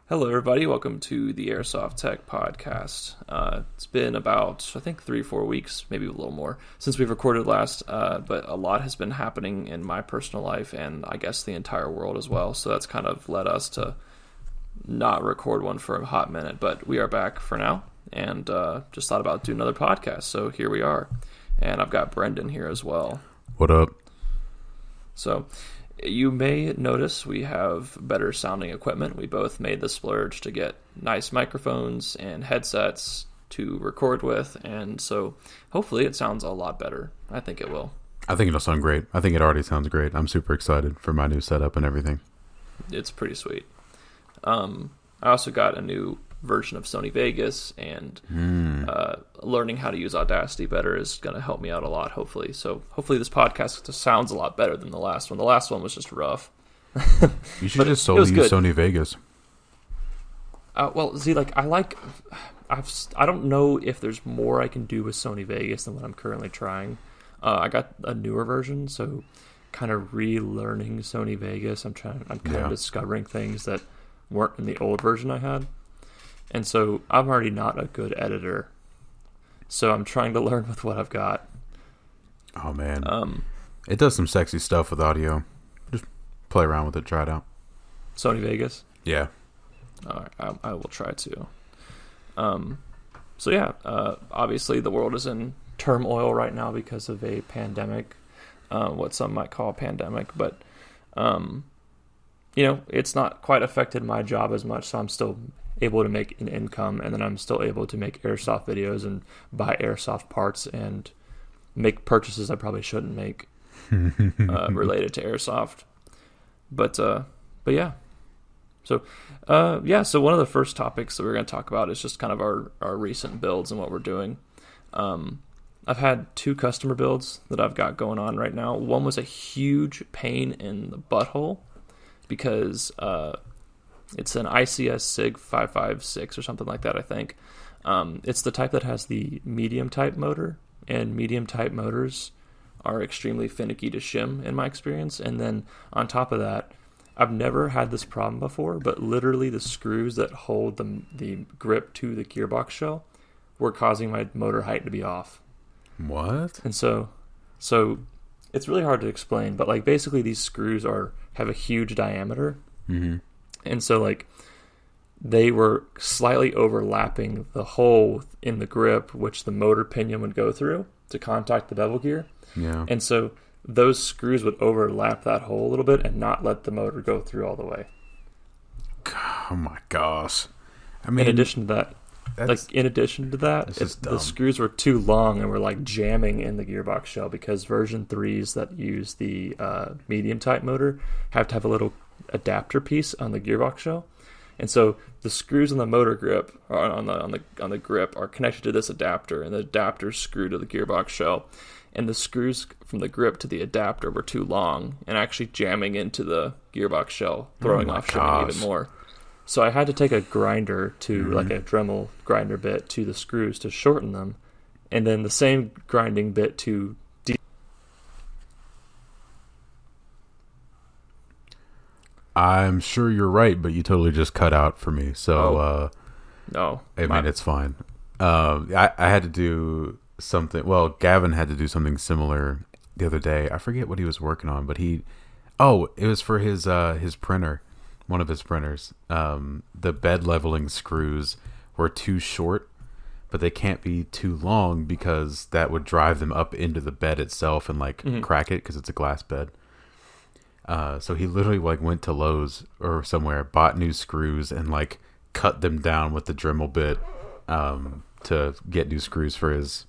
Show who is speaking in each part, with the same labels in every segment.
Speaker 1: Hello, everybody. Welcome to the AirsoftTech podcast. It's been about, I think, 3 or 4 weeks, maybe a little more, since we've recorded last, but a lot has been happening in my personal life and I guess the entire world as well, so that's kind of led us to not record one for a hot minute, but we are back for now, and just thought about doing another podcast, so here we are, and I've got Brendan here as well.
Speaker 2: What up?
Speaker 1: So you may notice we have better sounding equipment. We both made the splurge to get nice microphones and headsets to record with, and so hopefully it sounds a lot better. I think it will.
Speaker 2: I think it'll sound great. I think it already sounds great. I'm super excited for my new setup and everything.
Speaker 1: It's pretty sweet. I also got a new version of Sony Vegas, and learning how to use Audacity better is going to help me out a lot, hopefully. So hopefully this podcast sounds a lot better than the last one. The last one was just rough.
Speaker 2: You should just solely use Sony Vegas.
Speaker 1: Well, see, like, I don't know if there's more I can do with Sony Vegas than what I'm currently trying. I got a newer version, so kind of relearning Sony Vegas. I'm kind of discovering things that weren't in the old version I had. And so I'm already not a good editor. So I'm trying to learn with what I've got.
Speaker 2: Oh, man. It does some sexy stuff with audio. Just play around with it. Try it out.
Speaker 1: Sony Vegas?
Speaker 2: Yeah.
Speaker 1: All right, I will try to. So yeah, obviously the world is in turmoil right now because of a pandemic, what some might call a pandemic. But, it's not quite affected my job as much, so I'm still able to make an income, and then I'm still able to make airsoft videos and buy airsoft parts and make purchases I probably shouldn't make related to airsoft. But yeah. So one of the first topics that we're going to talk about is just kind of our recent builds and what we're doing. I've had 2 customer builds that I've got going on right now. One was a huge pain in the butthole because it's an ICS SIG 556 or something like that, I think. It's the type that has the medium type motor, and medium type motors are extremely finicky to shim in my experience. And then on top of that, I've never had this problem before, but literally the screws that hold the grip to the gearbox shell were causing my motor height to be off.
Speaker 2: What?
Speaker 1: And so it's really hard to explain, but like basically these screws have a huge diameter.
Speaker 2: Mm-hmm.
Speaker 1: And so, like, they were slightly overlapping the hole in the grip, which the motor pinion would go through to contact the bevel gear.
Speaker 2: Yeah.
Speaker 1: And so those screws would overlap that hole a little bit and not let the motor go through all the way.
Speaker 2: Oh, my gosh. I mean,
Speaker 1: in addition to that, the screws were too long and were, like, jamming in the gearbox shell because version 3s that use the medium-type motor have to have a little adapter piece on the gearbox shell, and so the screws on the motor grip or on the grip are connected to this adapter, and the adapter is screwed to the gearbox shell, and the screws from the grip to the adapter were too long and actually jamming into the gearbox shell, throwing off shimming even more. So I had to take a grinder to like a Dremel grinder bit to the screws to shorten them, and then the same grinding bit to
Speaker 2: I'm sure you're right, but you totally just cut out for me. So,
Speaker 1: no,
Speaker 2: I mean, it's fine. I had to do something. Well, Gavin had to do something similar the other day. I forget what he was working on, but it was for his printer, one of his printers. The bed leveling screws were too short, but they can't be too long because that would drive them up into the bed itself and crack it because it's a glass bed. So he literally went to Lowe's or somewhere, bought new screws, and cut them down with the Dremel bit to get new screws for his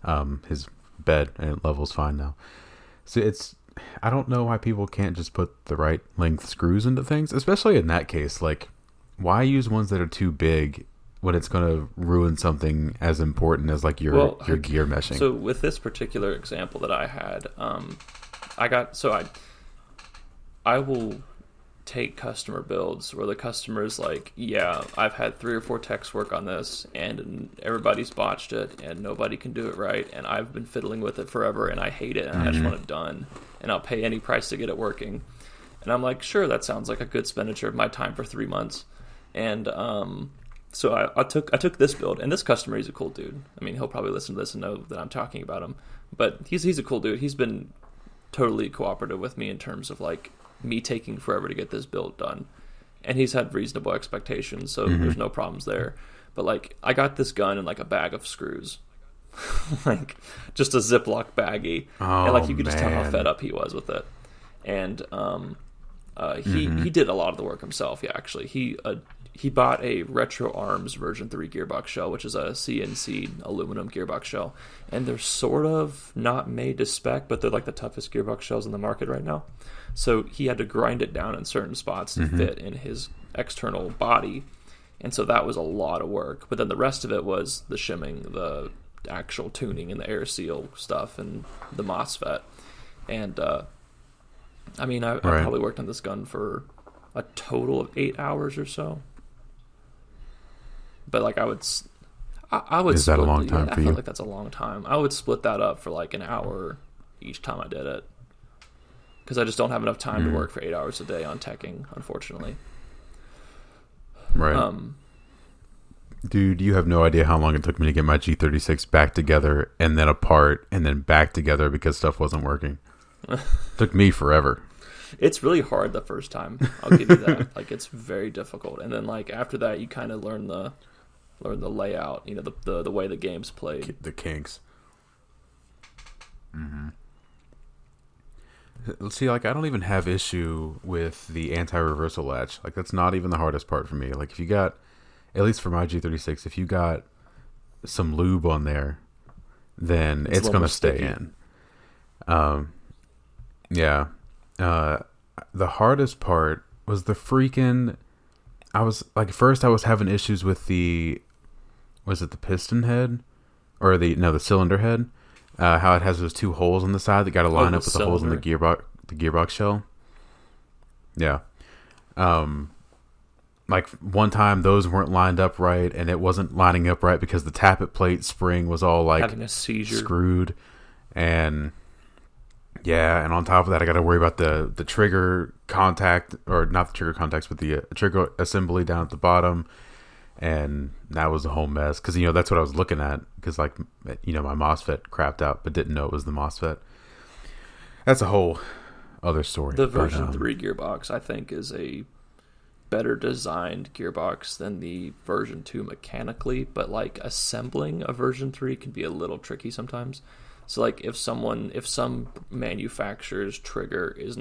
Speaker 2: bed, and it levels fine now. So I don't know why people can't just put the right length screws into things, especially in that case. Why use ones that are too big when it's going to ruin something as important as your gear meshing?
Speaker 1: So with this particular example that I had, I will take customer builds where the customer's like, yeah, I've had 3 or 4 techs work on this and everybody's botched it and nobody can do it right, and I've been fiddling with it forever and I hate it and I just want it done and I'll pay any price to get it working. And I'm like, sure, that sounds like a good expenditure of my time for 3 months. And so I took this build, and this customer, he's a cool dude. I mean, he'll probably listen to this and know that I'm talking about him. But he's a cool dude. He's been totally cooperative with me in terms of like me taking forever to get this build done, and he's had reasonable expectations, so there's no problems there. But like, I got this gun in like a bag of screws, like just a Ziploc baggie, and like you could just tell how fed up he was with it. And he did a lot of the work himself. Yeah, actually, he bought a Retro Arms version 3 gearbox shell, which is a CNC aluminum gearbox shell, and they're sort of not made to spec, but they're like the toughest gearbox shells in the market right now. So he had to grind it down in certain spots to fit in his external body, and so that was a lot of work. But then the rest of it was the shimming, the actual tuning, and the air seal stuff, and the MOSFET. And I mean, I probably worked on this gun for a total of 8 hours or so. But like I would. Is that a long time for you? I feel like that's a long time. I would split that up for like an hour each time I did it, because I just don't have enough time to work for 8 hours a day on teching, unfortunately.
Speaker 2: Right. Dude, you have no idea how long it took me to get my G36 back together and then apart and then back together because stuff wasn't working. Took me forever.
Speaker 1: It's really hard the first time. I'll give you that. Like, it's very difficult, and then like after that, you kind of learn the layout. You know, the way the game's played.
Speaker 2: The kinks. See, like, I don't even have issue with the anti-reversal latch. Like, that's not even the hardest part for me. Like, if you got, at least for my G36, if you got some lube on there, then it's gonna stay in. Yeah. The hardest part was the freaking. I was like, first I was having issues with was it the piston head, or the cylinder head? How it has those two holes on the side that got to line up with the holes in the gearbox shell. Yeah. Like one time those weren't lined up right, and it wasn't lining up right because the tappet plate spring was all like
Speaker 1: having a seizure,
Speaker 2: screwed, and yeah, and on top of that, I got to worry about the trigger contact, or not the trigger contacts, but the trigger assembly down at the bottom. And that was a whole mess because, that's what I was looking at, because, like, my MOSFET crapped out but didn't know it was the MOSFET. That's a whole other story.
Speaker 1: The version 3 gearbox, I think, is a better designed gearbox than the version 2 mechanically, but, like, assembling a version 3 can be a little tricky sometimes. So, like, if some manufacturer's trigger is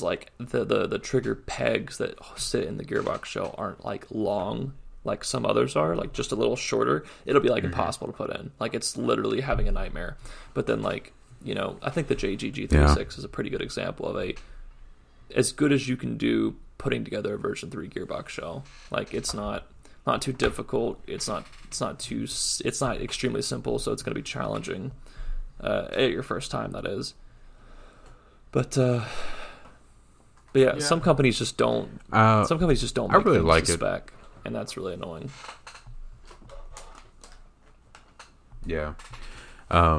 Speaker 1: like the trigger pegs that sit in the gearbox shell aren't like long like some others are, like just a little shorter, it'll be like impossible to put in. Like, it's literally having a nightmare. But then, like, I think the JGG36 is a pretty good example of as good as you can do putting together a version 3 gearbox shell. Like, it's not too difficult. It's not extremely simple, so it's going to be challenging at your first time, that is. But yeah, some companies just don't. Some companies just don't.
Speaker 2: I really like it.
Speaker 1: Spec, and that's really annoying.
Speaker 2: Yeah. I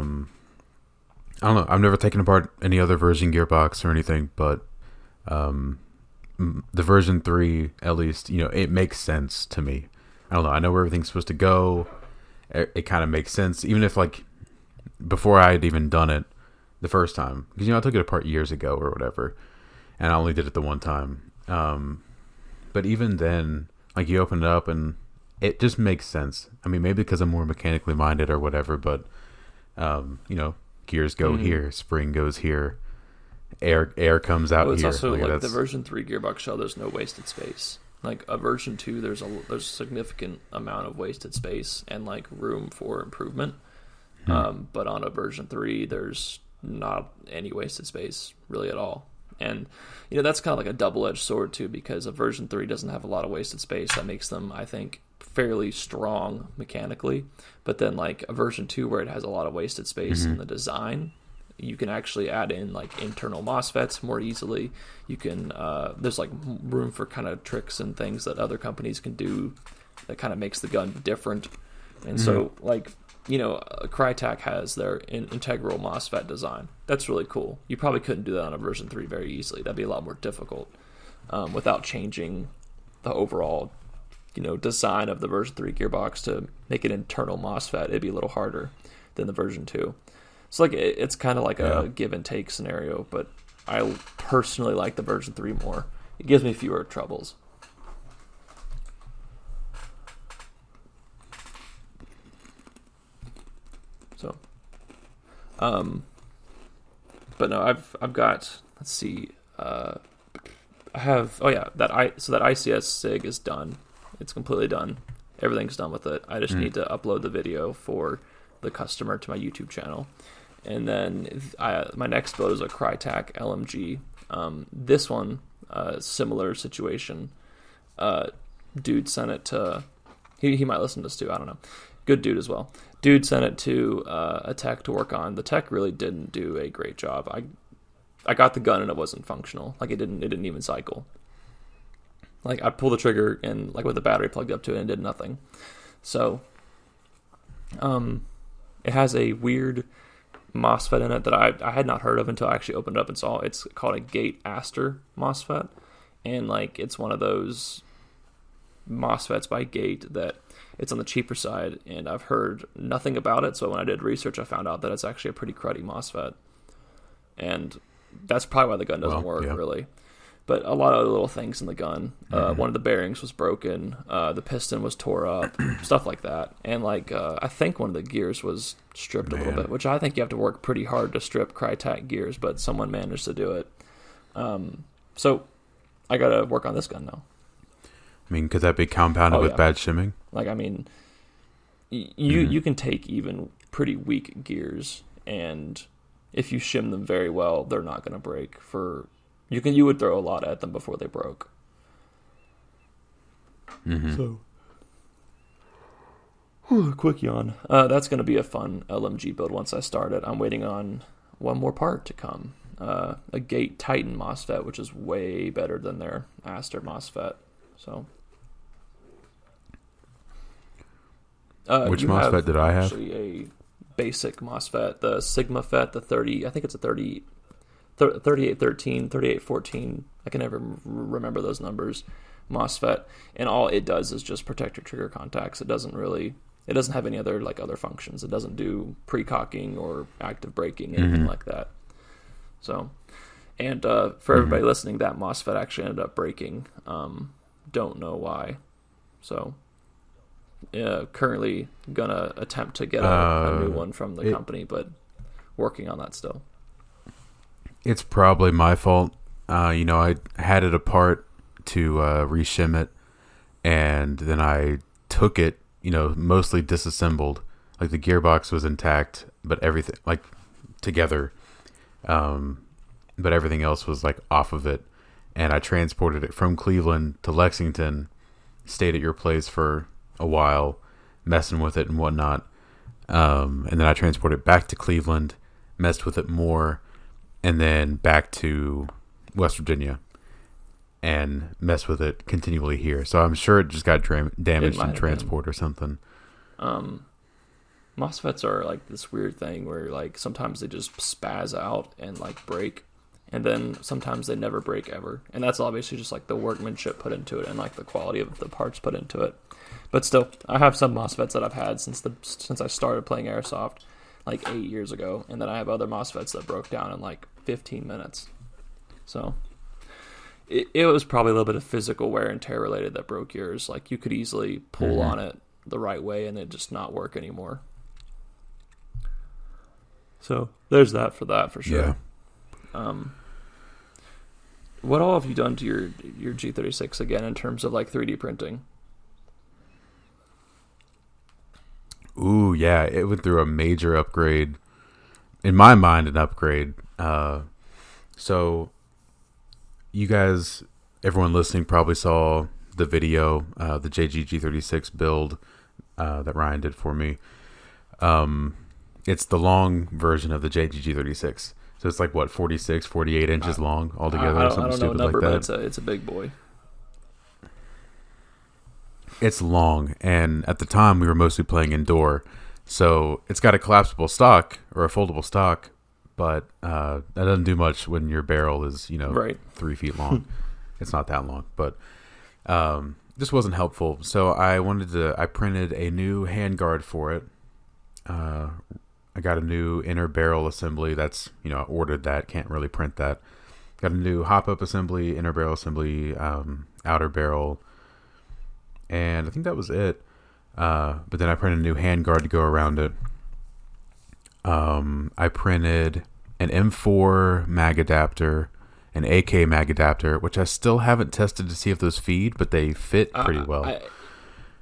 Speaker 2: don't know. I've never taken apart any other version gearbox or anything, but the version 3, at least, it makes sense to me. I don't know. I know where everything's supposed to go. It kind of makes sense, even if, like, before I had even done it the first time, because I took it apart years ago or whatever. And I only did it the one time. But even then, like, you open it up and it just makes sense. I mean, maybe because I'm more mechanically minded or whatever, but, gears go here, spring goes here, air comes out here.
Speaker 1: It's also like the version 3 gearbox shell, there's no wasted space. Like a version 2, there's a significant amount of wasted space and like room for improvement. But on a version 3, there's not any wasted space really at all. And, that's kind of like a double-edged sword, too, because a version 3 doesn't have a lot of wasted space. That makes them, I think, fairly strong mechanically. But then, like, a version 2 where it has a lot of wasted space in the design, you can actually add in, like, internal MOSFETs more easily. You can, there's, like, room for kind of tricks and things that other companies can do that kind of makes the gun different. And so, like, Crytek has their integral MOSFET design. That's really cool. You probably couldn't do that on a version 3 very easily. That'd be a lot more difficult without changing the overall, design of the version 3 gearbox to make an internal MOSFET, it'd be a little harder than the version 2. So like it's kind of like a give and take scenario, but I personally like the version 3 more. It gives me fewer troubles. So, but no, I've got, let's see, I have, that ICS SIG is done. It's completely done. Everything's done with it. I just need to upload the video for the customer to my YouTube channel. And then my next build is a Crytek LMG. This one, similar situation. Dude sent it to, he might listen to this too, I don't know. Good dude as well. Dude sent it to a tech to work on. The tech really didn't do a great job. I got the gun and it wasn't functional. Like it didn't even cycle. Like I pulled the trigger and like with the battery plugged up to it and it did nothing. So it has a weird MOSFET in it that I had not heard of until I actually opened it up and saw. It's called a gate Aster MOSFET. And like it's one of those MOSFETs by Gate that it's on the cheaper side, and I've heard nothing about it. So when I did research, I found out that it's actually a pretty cruddy MOSFET, and that's probably why the gun doesn't work really. But a lot of other little things in the gun. One of the bearings was broken. The piston was tore up. Stuff like that. And like I think one of the gears was stripped a little bit, which I think you have to work pretty hard to strip Crytek gears, but someone managed to do it. So I got to work on this gun now.
Speaker 2: I mean, could that be compounded with bad shimming?
Speaker 1: Like, I mean, you can take even pretty weak gears, and if you shim them very well, they're not going to break. You would throw a lot at them before they broke. So, quick yawn. That's going to be a fun LMG build once I start it. I'm waiting on one more part to come. A Gate Titan MOSFET, which is way better than their Aster MOSFET. So,
Speaker 2: which MOSFET did I have?
Speaker 1: Actually, a basic MOSFET, the Sigma FET, the 30. I think it's a 3813, 3814. I can never remember those numbers. MOSFET, and all it does is just protect your trigger contacts. It doesn't have any other other functions. It doesn't do pre-cocking or active braking, anything like that. So, and for everybody listening, that MOSFET actually ended up breaking. Don't know why. So, currently gonna attempt to get a new one from the company, but working on that still.
Speaker 2: It's probably my fault. I had it apart to reshim it, and then I took it, mostly disassembled. Like the gearbox was intact, but everything together, but everything else was off of it. And I transported it from Cleveland to Lexington, stayed at your place for a while, messing with it and whatnot. And then I transported it back to Cleveland, messed with it more, and then back to West Virginia and messed with it continually here. So I'm sure it just got damaged in transport or something.
Speaker 1: MOSFETs are this weird thing where sometimes they just spaz out and break. And then sometimes they never break ever. And that's obviously just the workmanship put into it and the quality of the parts put into it. But still, I have some MOSFETs that I've had since I started playing Airsoft 8 years ago. And then I have other MOSFETs that broke down in 15 minutes. So it was probably a little bit of physical wear and tear related that broke yours. You could easily pull on it the right way and it just not work anymore. So there's that for sure.
Speaker 2: Yeah.
Speaker 1: What all have you done to your G36 again in terms of 3D printing?
Speaker 2: Ooh, yeah, it went through a major upgrade. In my mind, an upgrade. So you guys, everyone listening probably saw the video, the JG-G36 build that Ryan did for me. It's the long version of the JG-G36. So it's 46, 48 inches long altogether.
Speaker 1: I don't know a number, but it's a big boy.
Speaker 2: It's long, and at the time we were mostly playing indoor. So it's got a collapsible stock or a foldable stock, but that doesn't do much when your barrel is 3 feet long. It's not that long, but This wasn't helpful. So I printed a new handguard for it. I got a new inner barrel assembly. That's, I ordered that. Can't really print that. Got a new hop-up assembly, inner barrel assembly, outer barrel. And I think that was it. But then I printed a new handguard to go around it. I printed an M4 mag adapter, an AK mag adapter, which I still haven't tested to see if those feed, but they fit pretty well.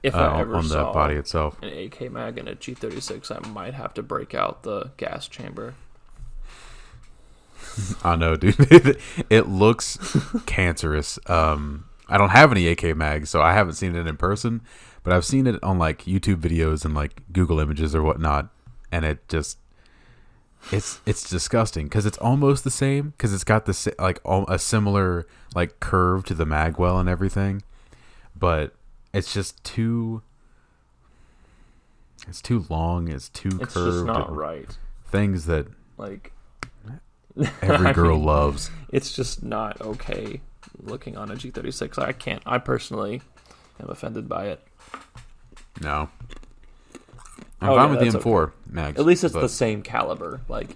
Speaker 1: If I ever
Speaker 2: on the
Speaker 1: saw
Speaker 2: body itself,
Speaker 1: an AK mag and a G36, I might have to break out the gas chamber.
Speaker 2: I know, dude. It looks cancerous. I don't have any AK mags, so I haven't seen it in person, but I've seen it on like YouTube videos and like Google Images or whatnot, and it just it's disgusting because it's almost the same because it's got this like a similar like curve to the mag well and everything, but it's just too. It's too long. It's too curved.
Speaker 1: It's just not right.
Speaker 2: Things that
Speaker 1: like
Speaker 2: every girl loves.
Speaker 1: It's just not okay looking on a G36. I personally am offended by it.
Speaker 2: No. I'm fine with the M4
Speaker 1: okay.
Speaker 2: mags.
Speaker 1: At least it's the same caliber. Like,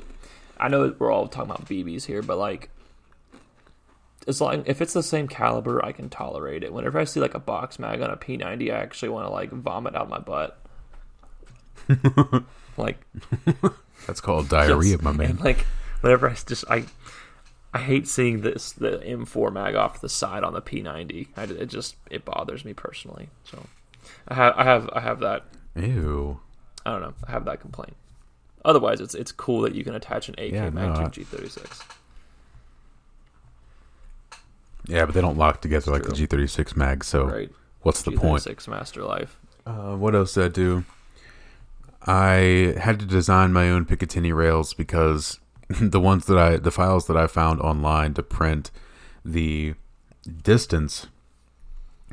Speaker 1: I know we're all talking about BBs here, but like, as long if it's the same caliber, I can tolerate it. Whenever I see like a box mag on a P90, I actually want to like vomit out my butt. Like,
Speaker 2: that's called diarrhea, my man.
Speaker 1: And like, whenever I hate seeing the M4 mag off the side on the P90. It bothers me personally. So I have that.
Speaker 2: Ew.
Speaker 1: I don't know. I have that complaint. Otherwise, it's cool that you can attach an AK mag to G36.
Speaker 2: Yeah, but they don't lock together like the G36 mag. So
Speaker 1: right.
Speaker 2: What's the point?
Speaker 1: G36 Master Life.
Speaker 2: What else did I do? I had to design my own Picatinny rails because the files that I found online to print the distance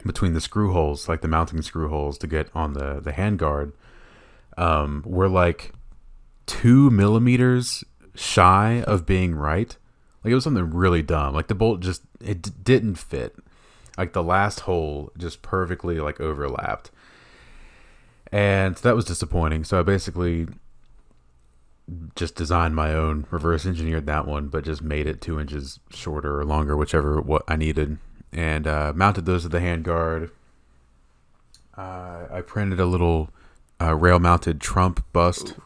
Speaker 2: between the screw holes, like the mounting screw holes to get on the handguard, were like 2 millimeters shy of being right. Like, it was something really dumb. Like, the bolt it didn't fit. Like, the last hole just perfectly like overlapped. And that was disappointing. So I basically just designed my own, reverse engineered that one, but just made it 2 inches shorter or longer, whichever what I needed, and mounted those to the handguard. I printed a little rail mounted Trump bust. Ooh.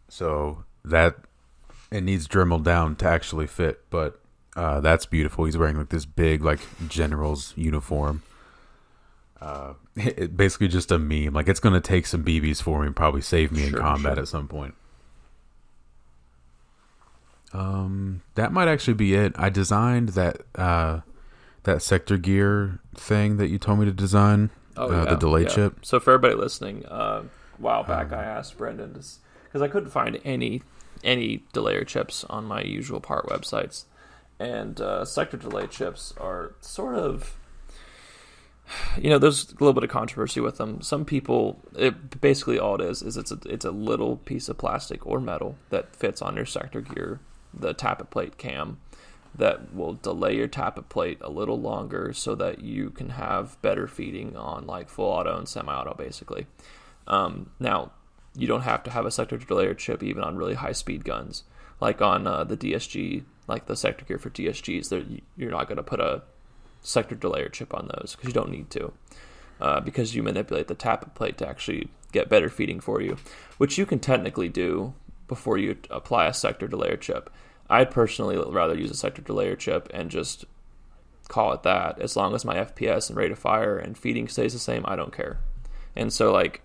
Speaker 2: So that it needs dremelled down to actually fit, but that's beautiful. He's wearing like this big like general's uniform. It basically just a meme. Like, it's going to take some BBs for me and probably save me in combat at some point. That might actually be it. I designed that sector gear thing that you told me to design. The delay chip.
Speaker 1: So for everybody listening, a while back I asked Brendan because I couldn't find any delayer chips on my usual part websites, and sector delay chips are sort of, there's a little bit of controversy with them. Some people, basically all it is it's a little piece of plastic or metal that fits on your sector gear, the tappet plate cam, that will delay your tappet plate a little longer so that you can have better feeding on like full auto and semi-auto, basically. Now, you don't have to have a sector delayer chip even on really high speed guns, like on the DSG, like the sector gear for DSGs. You're not going to put a sector delayer chip on those because you don't need to, because you manipulate the tappet plate to actually get better feeding for you, which you can technically do before you apply a sector delayer chip. I'd personally rather use a sector delayer chip and just call it that. As long as my FPS and rate of fire and feeding stays the same, I don't care. And so like,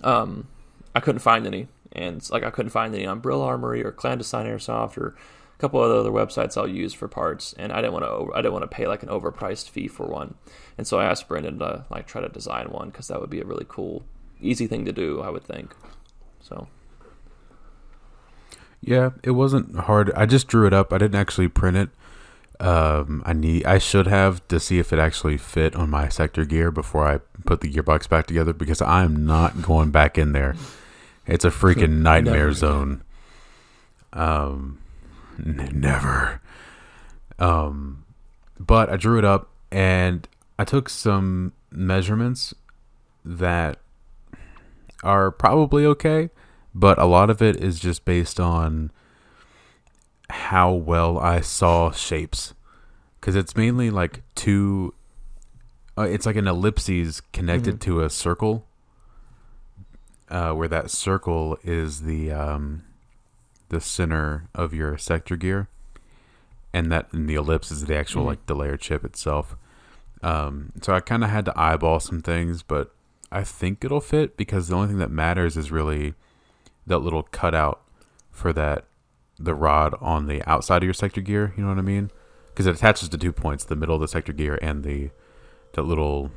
Speaker 1: I couldn't find any, and like I couldn't find any on Brill Armory or Clandestine Airsoft or a couple of other websites I'll use for parts, and I didn't want to pay like an overpriced fee for one. And so I asked Brendan to like try to design one because that would be a really cool, easy thing to do, I would think. So.
Speaker 2: Yeah, it wasn't hard. I just drew it up. I didn't actually print it. I should have to see if it actually fit on my sector gear before I put the gearbox back together, because I'm not going back in there. It's a freaking nightmare zone. Never. But I drew it up. And I took some measurements that are probably okay, but a lot of it is just based on how well I saw shapes. Because it's mainly like two, it's like an ellipses connected to a circle, where that circle is the center of your sector gear, and the ellipse is the actual like the layer chip itself. So I kind of had to eyeball some things, but I think it'll fit because the only thing that matters is really that little cutout for the rod on the outside of your sector gear. You know what I mean? Because it attaches to 2 points, the middle of the sector gear and that little,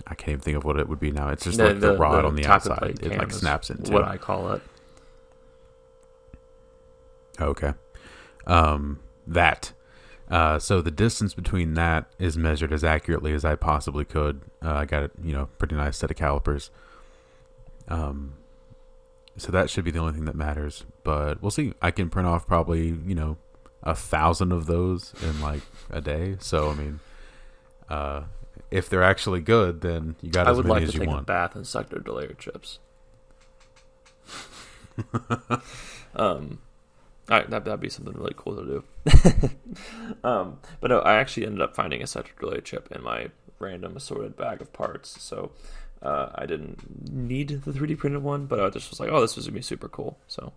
Speaker 2: I can't even think of what it would be now. It's just like the rod on the outside. It like snaps into.
Speaker 1: What I call it.
Speaker 2: Okay. That. So the distance between that is measured as accurately as I possibly could. I got a pretty nice set of calipers. So that should be the only thing that matters. But we'll see. I can print off probably 1,000 of those in like a day. So I mean, if they're actually good, then you got as many as you want. I would like to take a
Speaker 1: bath in sector delayer chips. That'd be something really cool to do. But no, I actually ended up finding a sector delay chip in my random assorted bag of parts. So I didn't need the 3D printed one, but I just was like, oh, this was going to be super cool. So,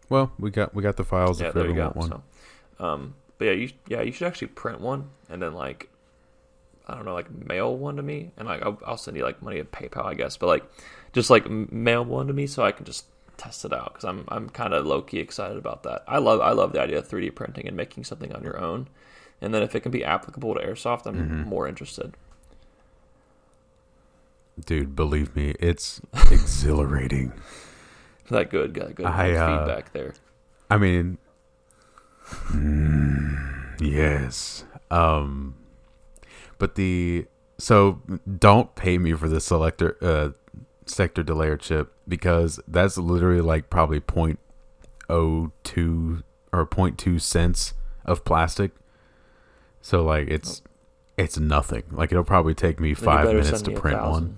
Speaker 2: well, we got the files if you ever want one.
Speaker 1: So, but you should actually print one and then like, I don't know, like mail one to me, and like I'll send you like money to PayPal, I guess, but like just like mail one to me so I can just test it out, because I'm kind of low-key excited about that. I love the idea of 3D printing and making something on your own, and then if it can be applicable to Airsoft, I'm more interested.
Speaker 2: Dude, believe me, it's exhilarating.
Speaker 1: That good feedback there.
Speaker 2: I mean, yes. But so don't pay me for the sector delayer chip, because that's literally like probably 0.02 or 0.2 cents of plastic. So like it's nothing. Like it'll probably take me 5 minutes to print one.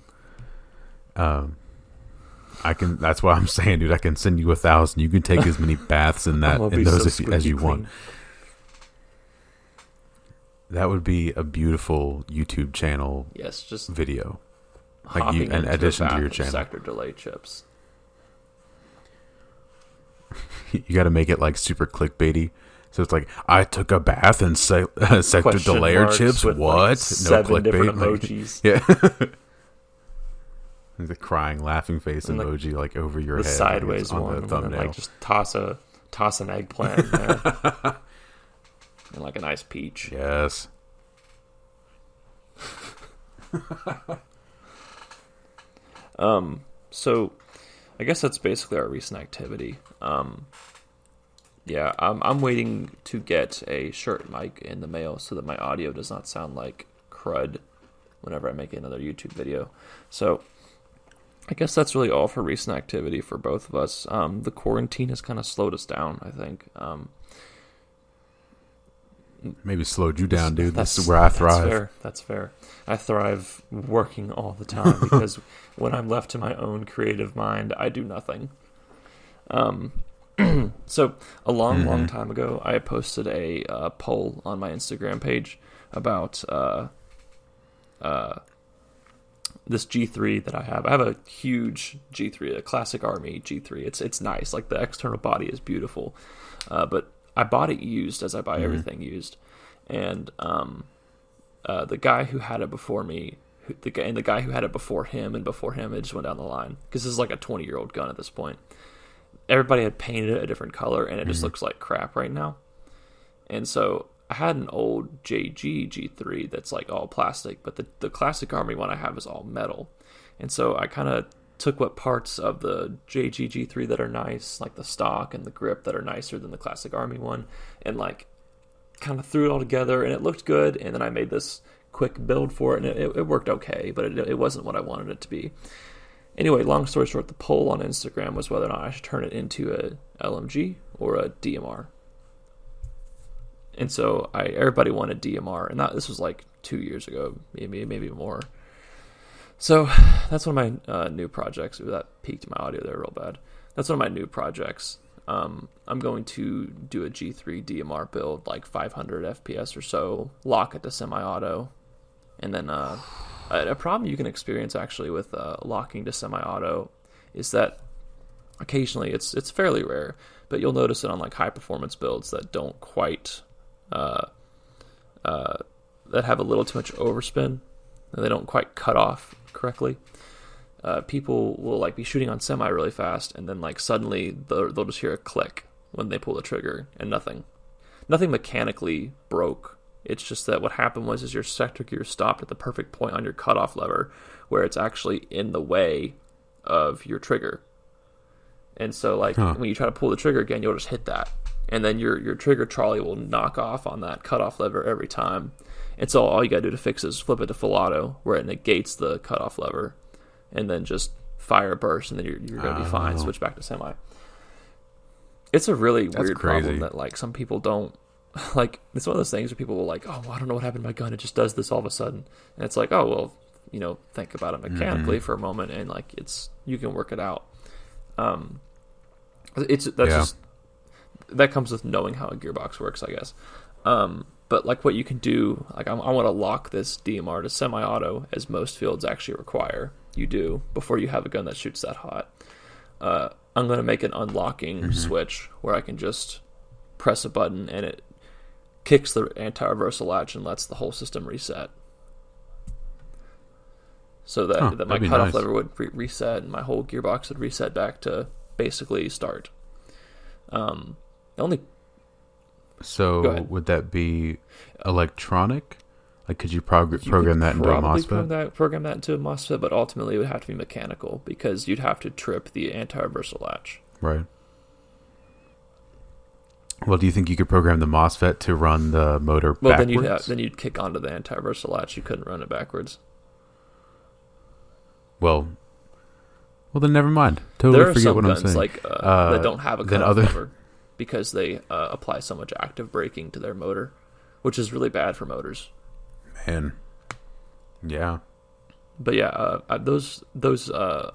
Speaker 2: That's what I'm saying, dude. I can send you 1,000. You can take as many baths in those as you want. That would be a beautiful YouTube channel.
Speaker 1: Yes, just
Speaker 2: video. Like in addition to your channel.
Speaker 1: Sector delay chips.
Speaker 2: You got to make it like super clickbaity. So it's like, I took a bath in sector delayer chips. What?
Speaker 1: Like
Speaker 2: no clickbait.
Speaker 1: Emojis.
Speaker 2: Yeah. The crying, laughing face emoji like over your head.
Speaker 1: The sideways on one, the thumbnail. And like just toss an eggplant in there. And like a nice peach.
Speaker 2: Yes.
Speaker 1: So I guess that's basically our recent activity. Yeah, I'm waiting to get a shirt mic in the mail so that my audio does not sound like crud whenever I make another YouTube video. So I guess that's really all for recent activity for both of us. The quarantine has kind of slowed us down, I think.
Speaker 2: Maybe slowed you down, dude. This is where I thrive.
Speaker 1: That's fair. I thrive working all the time because when I'm left to my own creative mind, I do nothing. So a long time ago, I posted a poll on my Instagram page about this G3 that I have. I have a huge G3, a classic Army G3. It's nice. Like the external body is beautiful, but I bought it used, as I buy everything used. And the guy who had it before me, the guy who had it before him, it just went down the line. Because this is like a 20-year-old gun at this point. Everybody had painted it a different color, and it just looks like crap right now. And so I had an old JG G3 that's like all plastic, but the classic Army one I have is all metal. And so I kind of took what parts of the JG G3 that are nice, like the stock and the grip that are nicer than the classic Army one, and like kind of threw it all together, and it looked good. And then I made this quick build for it, and it worked okay, but it wasn't what I wanted it to be. Anyway, long story short, the poll on Instagram was whether or not I should turn it into a LMG or a DMR. And so everybody wanted DMR, and this was like 2 years ago, maybe more. So that's one of my new projects. Ooh, that peaked my audio there real bad. That's one of my new projects. I'm going to do a G3 DMR build, like 500 FPS or so, lock it to semi-auto, and then a problem you can experience actually with locking to semi-auto is that occasionally it's fairly rare, but you'll notice it on like high performance builds that don't quite that have a little too much overspin, and they don't quite cut off correctly. People will like be shooting on semi really fast, and then like suddenly they'll just hear a click when they pull the trigger, and nothing mechanically broke. It's just that what happened was your sector gear stopped at the perfect point on your cutoff lever, where it's actually in the way of your trigger. And so like when you try to pull the trigger again, you'll just hit that, and then your trigger trolley will knock off on that cutoff lever every time. And so all you gotta do to fix it is flip it to full auto, where it negates the cutoff lever, and then just fire a burst, and then you're gonna be fine. Switch back to semi. It's a really weird problem that like some people don't like. It's one of those things where people will like, oh, well, I don't know what happened to my gun. It just does this all of a sudden, and it's like, oh well, think about it mechanically for a moment, and like you can work it out. Just that comes with knowing how a gearbox works, I guess. But like what you can do, like I want to lock this DMR to semi-auto, as most fields actually require you do before you have a gun that shoots that hot. I'm going to make an unlocking switch where I can just press a button and it kicks the anti-reversal latch and lets the whole system reset. So that my cutoff lever would reset and my whole gearbox would reset back to basically start.
Speaker 2: So would that be electronic? Like, could you program that into a MOSFET?
Speaker 1: Program that into a MOSFET, but ultimately it would have to be mechanical because you'd have to trip the anti-reversal latch.
Speaker 2: Right. Well, do you think you could program the MOSFET to run the motor backwards?
Speaker 1: Then you'd kick onto the anti-reversal latch. You couldn't run it backwards.
Speaker 2: Well, then never mind. Totally forget what I'm saying.
Speaker 1: There are some guns that don't have a cutoff lever because they apply so much active braking to their motor, which is really bad for motors.
Speaker 2: Man, yeah.
Speaker 1: But yeah, those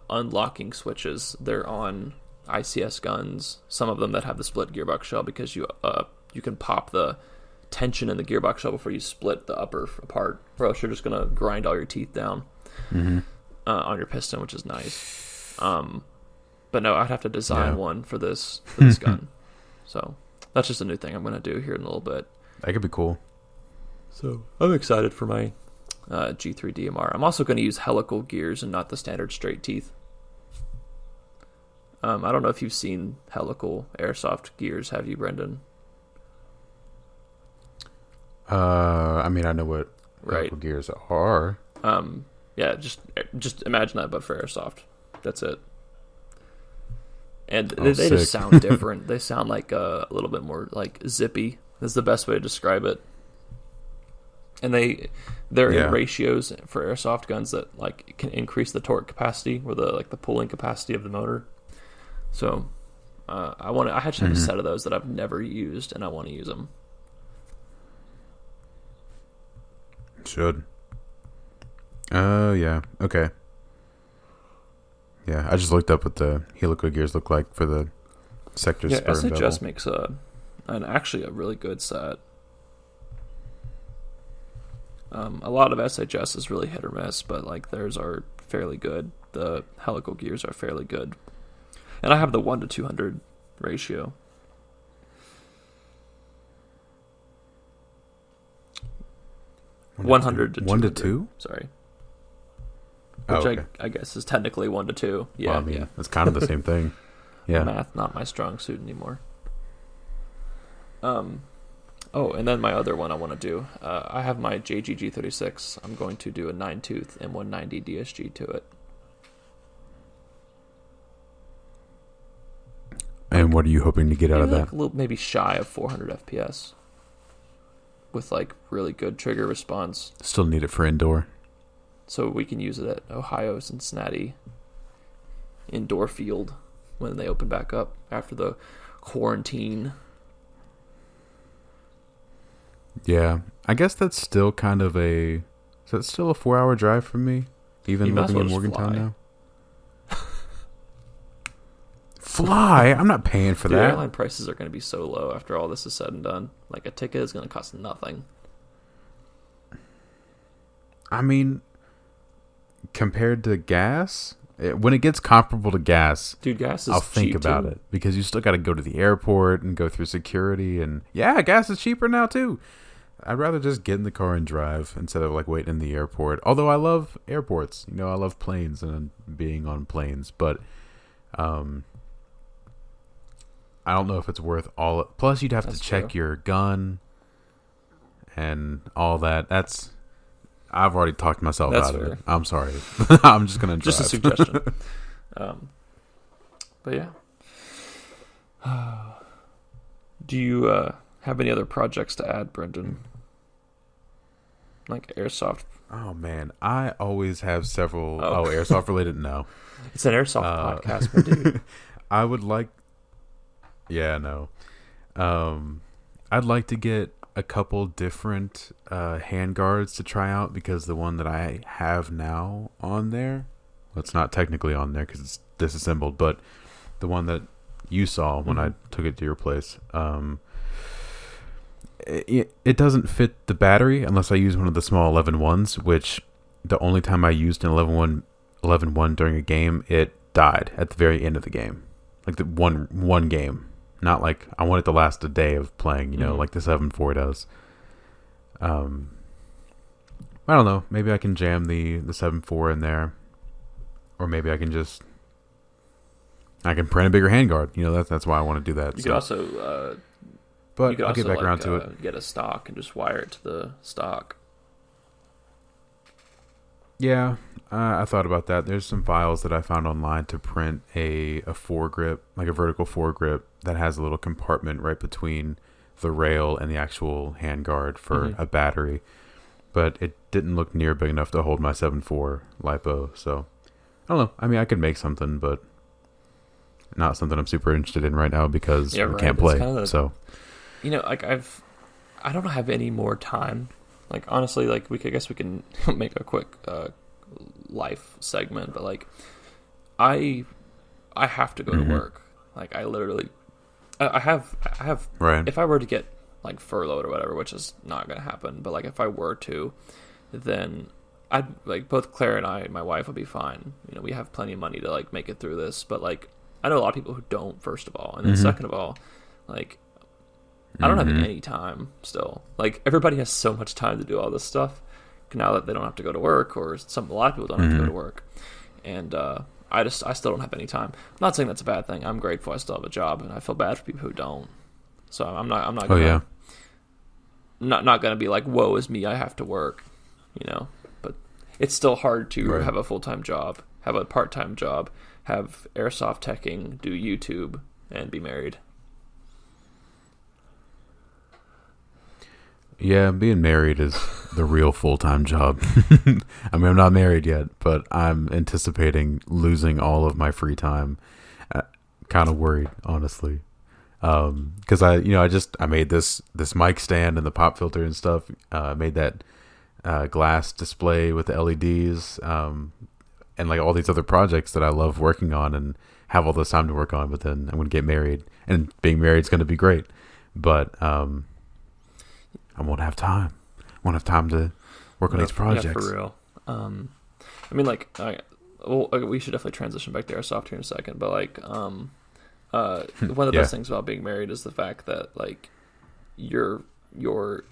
Speaker 1: unlocking switches, they're on ICS guns. Some of them that have the split gearbox shell, because you can pop the tension in the gearbox shell before you split the upper apart, or else you're just gonna grind all your teeth down on your piston, which is nice. But no, I'd have to design one for this gun. So that's just a new thing I'm gonna do here in a little bit.
Speaker 2: That could be cool.
Speaker 1: So I'm excited for my G3 DMR. I'm also going to use helical gears and not the standard straight teeth. I don't know if you've seen helical airsoft gears, have you, Brendan?
Speaker 2: I mean, I know what helical gears are.
Speaker 1: Yeah, just imagine that, but for airsoft. That's it. And they just sound different. They sound like a little bit more like zippy. That's the best way to describe it. And they're in ratios for airsoft guns that like can increase the torque capacity or the pulling capacity of the motor. So I actually have a set of those that I've never used, and I want to use them.
Speaker 2: Should. Oh yeah. Okay. Yeah, I just looked up what the helical gears look like for the sector sperm bevel.
Speaker 1: SHS makes actually a really good set. A lot of SHS is really hit or miss, but like theirs are fairly good. The helical gears are fairly good, and I have the 1 to 200 ratio.
Speaker 2: One
Speaker 1: 100 to 200.
Speaker 2: 1 to 2?
Speaker 1: Sorry. Which I guess is technically 1 to 2. Yeah,
Speaker 2: well, I mean, it's kind of the same thing. Yeah.
Speaker 1: Math, not my strong suit anymore. And then my other one I want to do. I have my JGG36. I'm going to do a 9-tooth M190 DSG to it.
Speaker 2: And what are you hoping to get out of that?
Speaker 1: A little, maybe shy of 400 FPS. With like really good trigger response.
Speaker 2: Still need it for indoor.
Speaker 1: So we can use it at Ohio Cincinnati indoor field when they open back up after the quarantine.
Speaker 2: Yeah, I guess that's still kind of a. Is that still a 4-hour drive from me?
Speaker 1: You
Speaker 2: Even
Speaker 1: might as
Speaker 2: living
Speaker 1: well
Speaker 2: in
Speaker 1: just
Speaker 2: Morgantown
Speaker 1: fly.
Speaker 2: now. Fly? I'm not paying for
Speaker 1: Dude,
Speaker 2: that.
Speaker 1: airline prices are going to be so low after all this is said and done. Like, a ticket is going to cost nothing.
Speaker 2: I mean, compared to gas, when it gets comparable to gas,
Speaker 1: Dude, gas
Speaker 2: I'll
Speaker 1: is
Speaker 2: think
Speaker 1: cheap
Speaker 2: about
Speaker 1: too.
Speaker 2: it because you still got to go to the airport and go through security, and yeah, gas is cheaper now too. I'd rather just get in the car and drive instead of like waiting in the airport. Although I love airports, I love planes and being on planes, but um, I don't know if it's worth all. Plus, you'd have to
Speaker 1: That's
Speaker 2: check
Speaker 1: true.
Speaker 2: your gun and all that. I've already talked myself
Speaker 1: That's
Speaker 2: out of it.
Speaker 1: fair.
Speaker 2: I'm sorry. I'm just gonna
Speaker 1: Just a
Speaker 2: drive.
Speaker 1: suggestion. Um, but yeah. Do you have any other projects to add, Brendan? Like Airsoft?
Speaker 2: Oh man, I always have several.
Speaker 1: Oh,
Speaker 2: Oh, airsoft related? No.
Speaker 1: it's an Airsoft
Speaker 2: Uh,
Speaker 1: podcast, my dude.
Speaker 2: I would like. Yeah, no. Um, I'd like to get a couple different hand guards to try out because the one that I have now on there, well, it's not technically on there because it's disassembled, but the one that you saw when I took it to your place, it doesn't fit the battery unless I use one of the small 11-1s, which the only time I used an 11-1 during a game, it died at the very end of the game. Like the one game. Not like I want it to last a day of playing, like the 7.4 does. I don't know. Maybe I can jam the 7.4 in there. Or maybe I can print a bigger handguard. That's why I want to do that.
Speaker 1: You could also
Speaker 2: but I'll get back around to it.
Speaker 1: get a stock and just wire it to the stock.
Speaker 2: Yeah, I thought about that. There's some files that I found online to print a foregrip, like a vertical foregrip that has a little compartment right between the rail and the actual handguard for a battery. But it didn't look near big enough to hold my 7.4 LiPo. So, I don't know. I mean, I could make something, but not something I'm super interested in right now because we can't play. So,
Speaker 1: like I don't have any more time. Like, honestly, like I guess we can make a quick life segment, but like I have to go to work. Like, I literally I have
Speaker 2: right.
Speaker 1: If I were to get like furloughed or whatever, which is not going to happen, but like if I were to, then I'd like both Claire and my wife would be fine. We have plenty of money to like make it through this, but like I know a lot of people who don't, first of all, and then second of all, like I don't have any time still. Like, everybody has so much time to do all this stuff now that they don't have to go to work, or a lot of people don't have to go to work. And I still don't have any time. I'm not saying that's a bad thing. I'm grateful I still have a job, and I feel bad for people who don't. So I'm not gonna, not gonna be like, woe is me, I have to work, But it's still hard to have a full-time job, have a part-time job, have airsoft teching, do YouTube, and be married.
Speaker 2: Yeah, being married is the real full-time job. I mean, I'm not married yet, but I'm anticipating losing all of my free time. Kind of worried, honestly, because I made this mic stand and the pop filter and stuff. I made that glass display with the LEDs, and like all these other projects that I love working on and have all this time to work on. But then I'm going to get married, and being married is going to be great, but I won't have time. I won't have time to work on these projects.
Speaker 1: Yeah, for real. I mean, like, we should definitely transition back to Airsoft here in a second, but like, one of the best things about being married is the fact that like your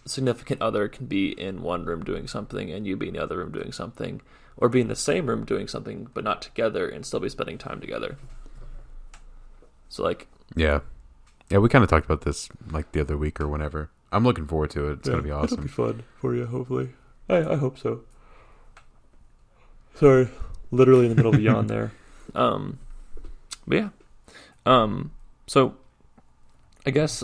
Speaker 1: significant other can be in one room doing something and you be in the other room doing something, or be in the same room doing something but not together and still be spending time together. So like,
Speaker 2: yeah, we kind of talked about this like the other week or whenever. I'm looking forward to it. It's gonna be awesome.
Speaker 1: It'll be fun for you, hopefully. I hope so. Sorry, literally in the middle of a yawn there. But yeah. So I guess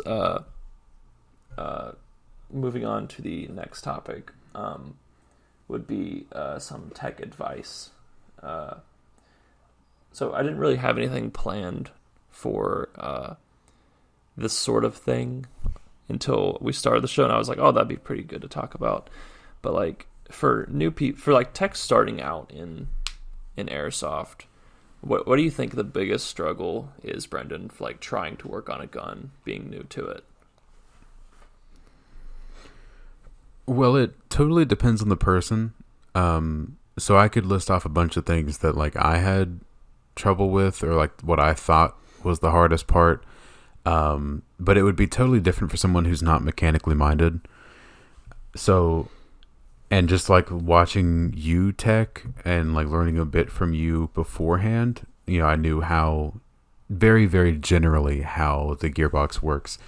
Speaker 1: moving on to the next topic would be some tech advice. So I didn't really have anything planned for this sort of thing. until we started the show, and I was like, oh, that'd be pretty good to talk about. But like for new people, for like tech starting out in airsoft, what do you think the biggest struggle is, Brendan, for like trying to work on a gun, being new to it?
Speaker 2: Well, it totally depends on the person. So I could list off a bunch of things that like I had trouble with, or like what I thought was the hardest part. But it would be totally different for someone who's not mechanically minded. So, and just like watching you tech and like learning a bit from you beforehand, you know, I knew how very, very generally how the gearbox works.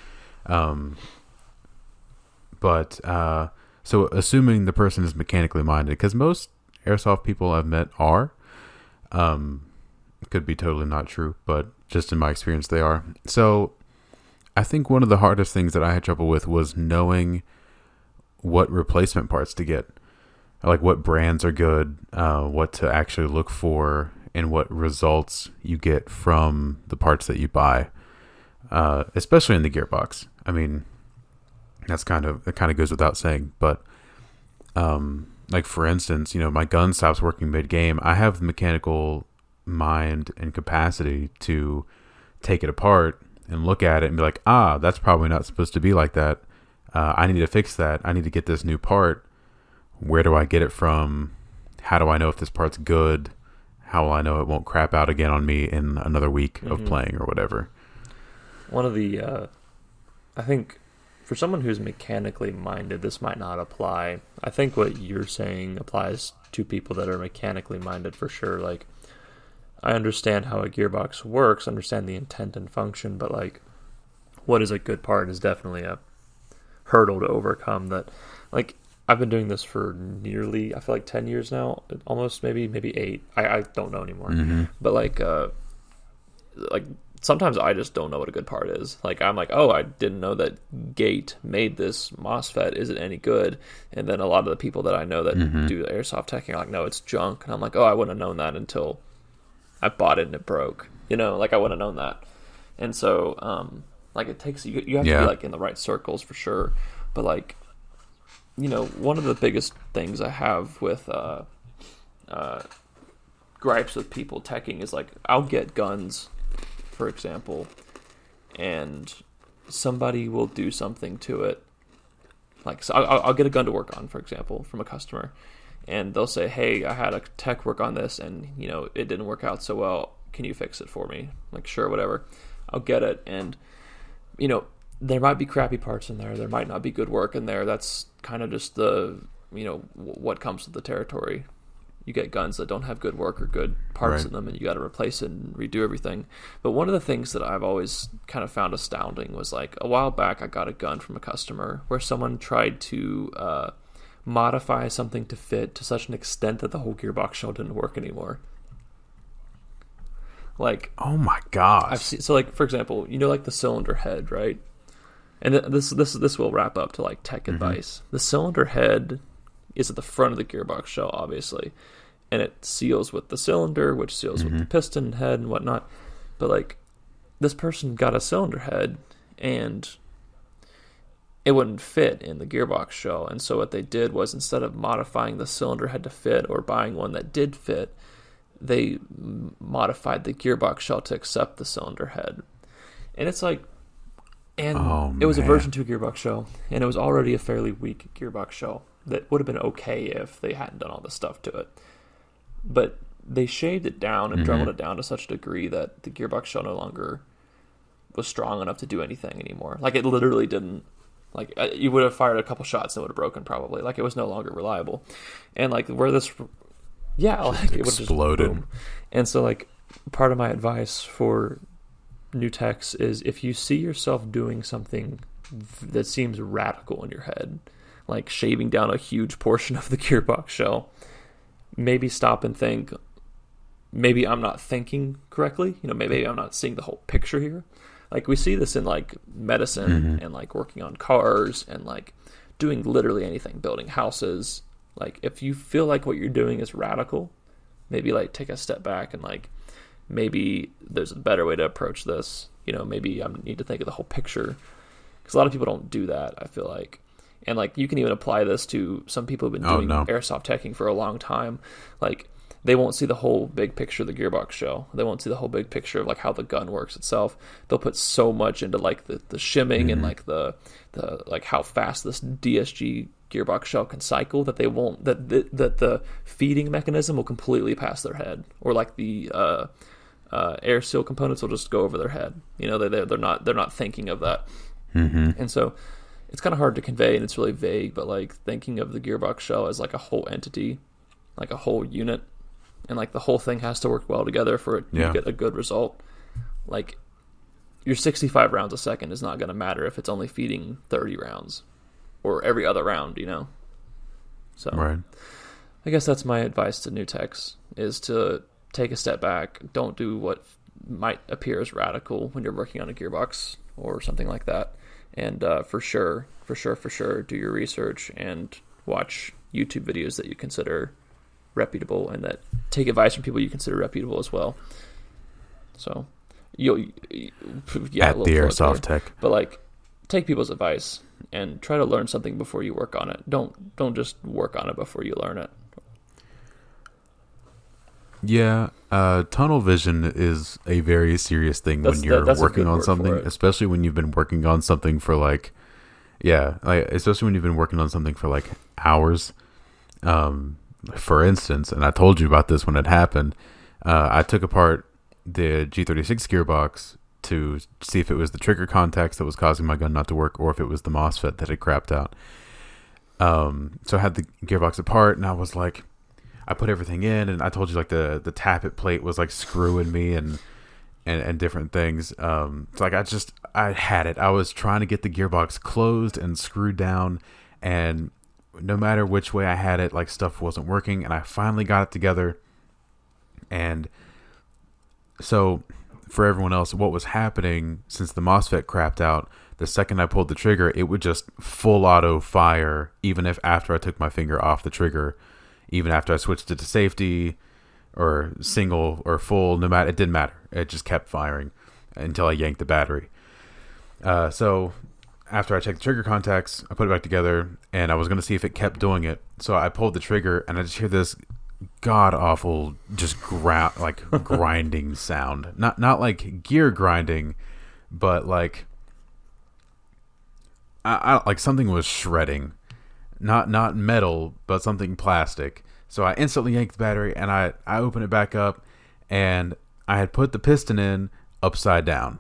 Speaker 2: So assuming the person is mechanically minded, because most airsoft people I've met are, could be totally not true, but just in my experience, they are. So I think one of the hardest things that I had trouble with was knowing what replacement parts to get, like what brands are good, what to actually look for, and what results you get from the parts that you buy, especially in the gearbox. I mean, it kind of goes without saying, but like for instance, you know, my gun stops working mid-game. I have the mechanical mind and capacity to take it apart and look at it and be like, that's probably not supposed to be like that. I need to fix that. I need to get this new part. Where do I get it from? How do I know if this part's good? How will I know it won't crap out again on me in another week of playing or whatever?
Speaker 1: One of the, I think for someone who's mechanically minded, this might not apply. I think what you're saying applies to people that are mechanically minded for sure. Like, I understand how a gearbox works, understand the intent and function, but like, what is a good part is definitely a hurdle to overcome. That, like, I've been doing this for nearly, I feel like 10 years now, almost maybe 8. I don't know anymore. But like sometimes I just don't know what a good part is. Like, I'm like, oh, I didn't know that Gate made this MOSFET. Is it any good? And then a lot of the people that I know that do airsoft tech are like, no, it's junk. And I'm like, oh, I wouldn't have known that until I bought it and it broke. You know, like I wouldn't have known that. And so, like, it takes, you have to be like in the right circles for sure. But like, you know, one of the biggest things I have with gripes with people teching is like, I'll get guns, for example, and somebody will do something to it. Like, so I'll get a gun to work on, for example, from a customer, and they'll say, hey, I had a tech work on this, and, you know, it didn't work out so well. Can you fix it for me? Like, sure, whatever. I'll get it, and, you know, there might be crappy parts in there. There might not be good work in there. That's kind of just the, you know, what comes with the territory. You get guns that don't have good work or good parts in them, and you got to replace it and redo everything. But one of the things that I've always kind of found astounding was, like, a while back I got a gun from a customer where someone tried to modify something to fit to such an extent that the whole gearbox shell didn't work anymore. Like,
Speaker 2: oh my gosh!
Speaker 1: I've seen, so, like, for example, you know, like the cylinder head, right? And this will wrap up to like tech advice. The cylinder head is at the front of the gearbox shell, obviously, and it seals with the cylinder, which seals with the piston head and whatnot. But like, this person got a cylinder head, and it wouldn't fit in the gearbox shell. And so what they did was, instead of modifying the cylinder head to fit or buying one that did fit, they modified the gearbox shell to accept the cylinder head. And it's like, and it was a version 2 gearbox shell, and it was already a fairly weak gearbox shell that would have been okay if they hadn't done all this stuff to it. But they shaved it down and drummed it down to such a degree that the gearbox shell no longer was strong enough to do anything anymore. Like, it literally didn't. Like, you would have fired a couple shots and it would have broken probably. Like, it was no longer reliable. And like, where this, like, it would have
Speaker 2: exploded.
Speaker 1: Just boom. And so, like, part of my advice for new techs is, if you see yourself doing something that seems radical in your head, like shaving down a huge portion of the gearbox shell, maybe stop and think, maybe I'm not thinking correctly. You know, maybe I'm not seeing the whole picture here. Like, we see this in like medicine and like working on cars and like doing literally anything, building houses. Like, if you feel like what you're doing is radical, maybe like take a step back and like, maybe there's a better way to approach this. You know, maybe I need to think of the whole picture. because a lot of people don't do that, I feel like. And like you can even apply this to some people who've been doing airsoft teching for a long time. Like they won't see the whole big picture of the gearbox shell. They won't see the whole big picture of like how the gun works itself. They'll put so much into like the shimming and like the like how fast this DSG gearbox shell can cycle that they won't that the feeding mechanism will completely pass their head, or like the air seal components will just go over their head. You know, they're not thinking of that. And so it's kind of hard to convey, and it's really vague, but like thinking of the gearbox shell as like a whole entity, like a whole unit, and like the whole thing has to work well together for it to get a good result. Like your 65 rounds a second is not going to matter if it's only feeding 30 rounds or every other round, you know? So
Speaker 2: right.
Speaker 1: I guess that's my advice to new techs, is to take a step back. Don't do what might appear as radical when you're working on a gearbox or something like that. And for sure, do your research and watch YouTube videos that you consider reputable, and that take advice from people you consider reputable as well. So,
Speaker 2: at the Airsoft Tech.
Speaker 1: But like, take people's advice and try to learn something before you work on it. Don't just work on it before you learn it.
Speaker 2: Yeah, tunnel vision is a very serious thing when you're working on something, especially when you've been working on something for like, especially when you've been working on something for like hours. For instance, and I told you about this when it happened, I took apart the G36 gearbox to see if it was the trigger contacts that was causing my gun not to work, or if it was the MOSFET that had crapped out. So I had the gearbox apart, and I was like, I put everything in, and I told you like the tappet plate was like screwing me and different things. So like I had it. I was trying to get the gearbox closed and screwed down, and no matter which way I had it, like stuff wasn't working, and I finally got it together. And so for everyone else, what was happening, since the MOSFET crapped out, the second I pulled the trigger, it would just full auto fire, even if after I took my finger off the trigger. Even after I switched it to safety or single or full, no matter, it didn't matter. It just kept firing until I yanked the battery. So after I checked the trigger contacts, I put it back together, and I was going to see if it kept doing it. So I pulled the trigger, and I just hear this god awful, just grinding sound. Not like gear grinding, but like I like something was shredding. Not metal, but something plastic. So I instantly yanked the battery, and I opened it back up, and I had put the piston in upside down.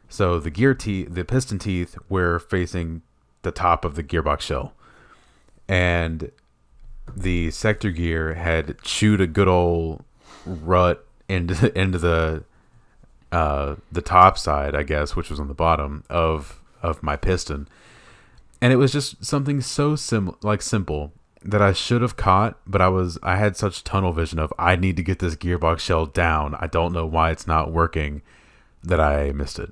Speaker 2: So the piston teeth were facing the top of the gearbox shell, and the sector gear had chewed a good old rut into the top side, I guess, which was on the bottom of my piston. And it was just something so simple that I should have caught, but I had such tunnel vision of, I need to get this gearbox shell down. I don't know why it's not working, that I missed it.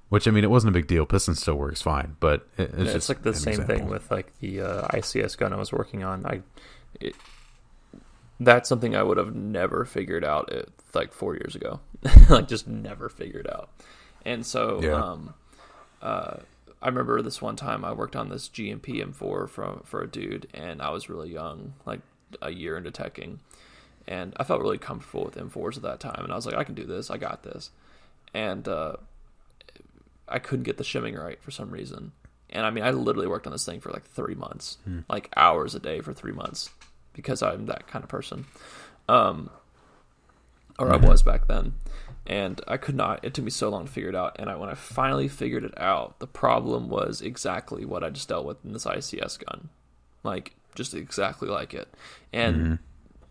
Speaker 2: Which, I mean, it wasn't a big deal. Piston still works fine, but it's just
Speaker 1: like the same thing with like the ICS gun I was working on. That's something I would have never figured out like 4 years ago. Like just never figured out. And so I remember this one time I worked on this GMP M4 for a dude, and I was really young, like a year into teching, and I felt really comfortable with M4s at that time, and I was like, I can do this, I got this. And I couldn't get the shimming right for some reason. And I mean, I literally worked on this thing for like 3 months, like hours a day for 3 months, because I'm that kind of person. Or I was back then. And I could not, it took me so long to figure it out. And when I finally figured it out, the problem was exactly what I just dealt with in this ICS gun. Like, just exactly like it. And,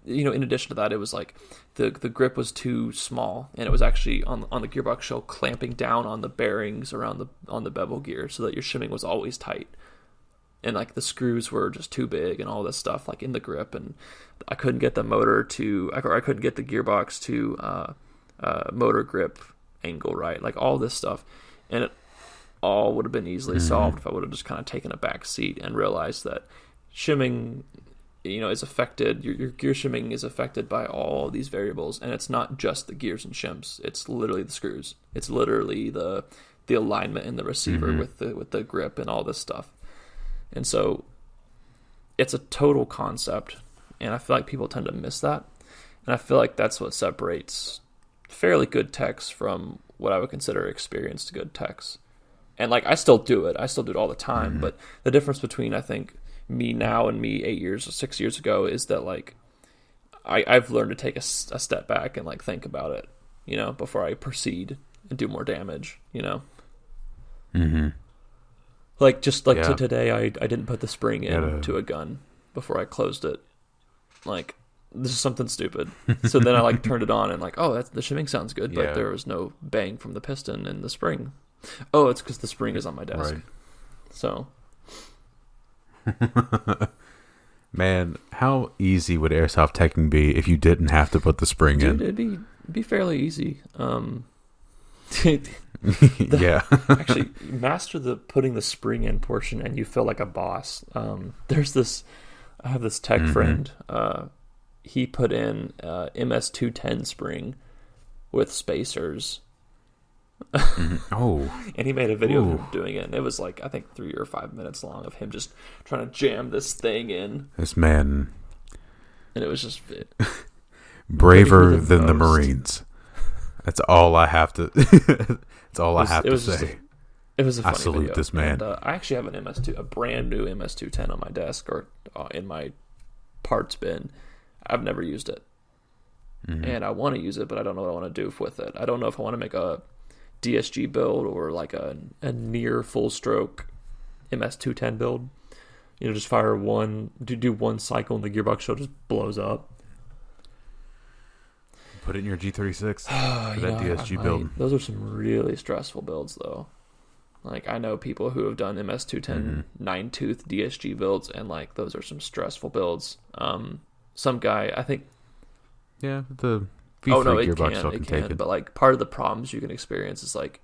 Speaker 1: you know, in addition to that, it was like the grip was too small. And it was actually on the gearbox shell clamping down on the bearings on the bevel gear so that your shimming was always tight. And like the screws were just too big and all this stuff like in the grip. And I couldn't get the motor to, or I couldn't get the gearbox to, motor grip angle right, like all this stuff, and it all would have been easily solved if I would have just kind of taken a back seat and realized that shimming, you know, is affected. Your gear shimming is affected by all these variables, and it's not just the gears and shims. It's literally the screws. It's literally the the alignment in the receiver with the grip and all this stuff. And so it's a total concept, and I feel like people tend to miss that. And I feel like that's what separates fairly good techs from what I would consider experienced good techs. And like, I still do it all the time. But the difference between, I think, me now and me 8 years or 6 years ago is that like I've learned to take a step back and like think about it, you know, before I proceed and do more damage, you know. Like just like today, I didn't put the spring into a gun before I closed it. Like, this is something stupid. So then I like turned it on and like, oh, the shimming sounds good, but there was no bang from the piston in the spring. Oh, it's because the spring is on my desk. Right. So,
Speaker 2: man, how easy would airsoft teching be if you didn't have to put the spring in?
Speaker 1: It'd be fairly easy. Actually, master the putting the spring in portion, and you feel like a boss. I have this tech friend. He put in MS210 spring with spacers.
Speaker 2: Oh,
Speaker 1: and he made a video of him doing it, and it was like, I think 3 or 5 minutes long of him just trying to jam this thing in.
Speaker 2: This man,
Speaker 1: and it was just
Speaker 2: braver than the Marines. That's all I have to. That's all I have to say.
Speaker 1: It was a funny
Speaker 2: I salute
Speaker 1: video.
Speaker 2: This man.
Speaker 1: And, I actually have a brand new MS210 on my desk or in my parts bin. I've never used it, and I want to use it, but I don't know what I want to do with it. I don't know if I want to make a DSG build or like a near full stroke MS210 build. You know, just fire do one cycle and the gearbox shell just blows up.
Speaker 2: Put it in your G36 for that DSG build.
Speaker 1: Those are some really stressful builds, though. Like, I know people who have done MS210 9-tooth DSG builds, and like, those are some stressful builds. Some guy, I think.
Speaker 2: Yeah, the V3 gearbox shell can take it.
Speaker 1: But like, part of the problems you can experience is like,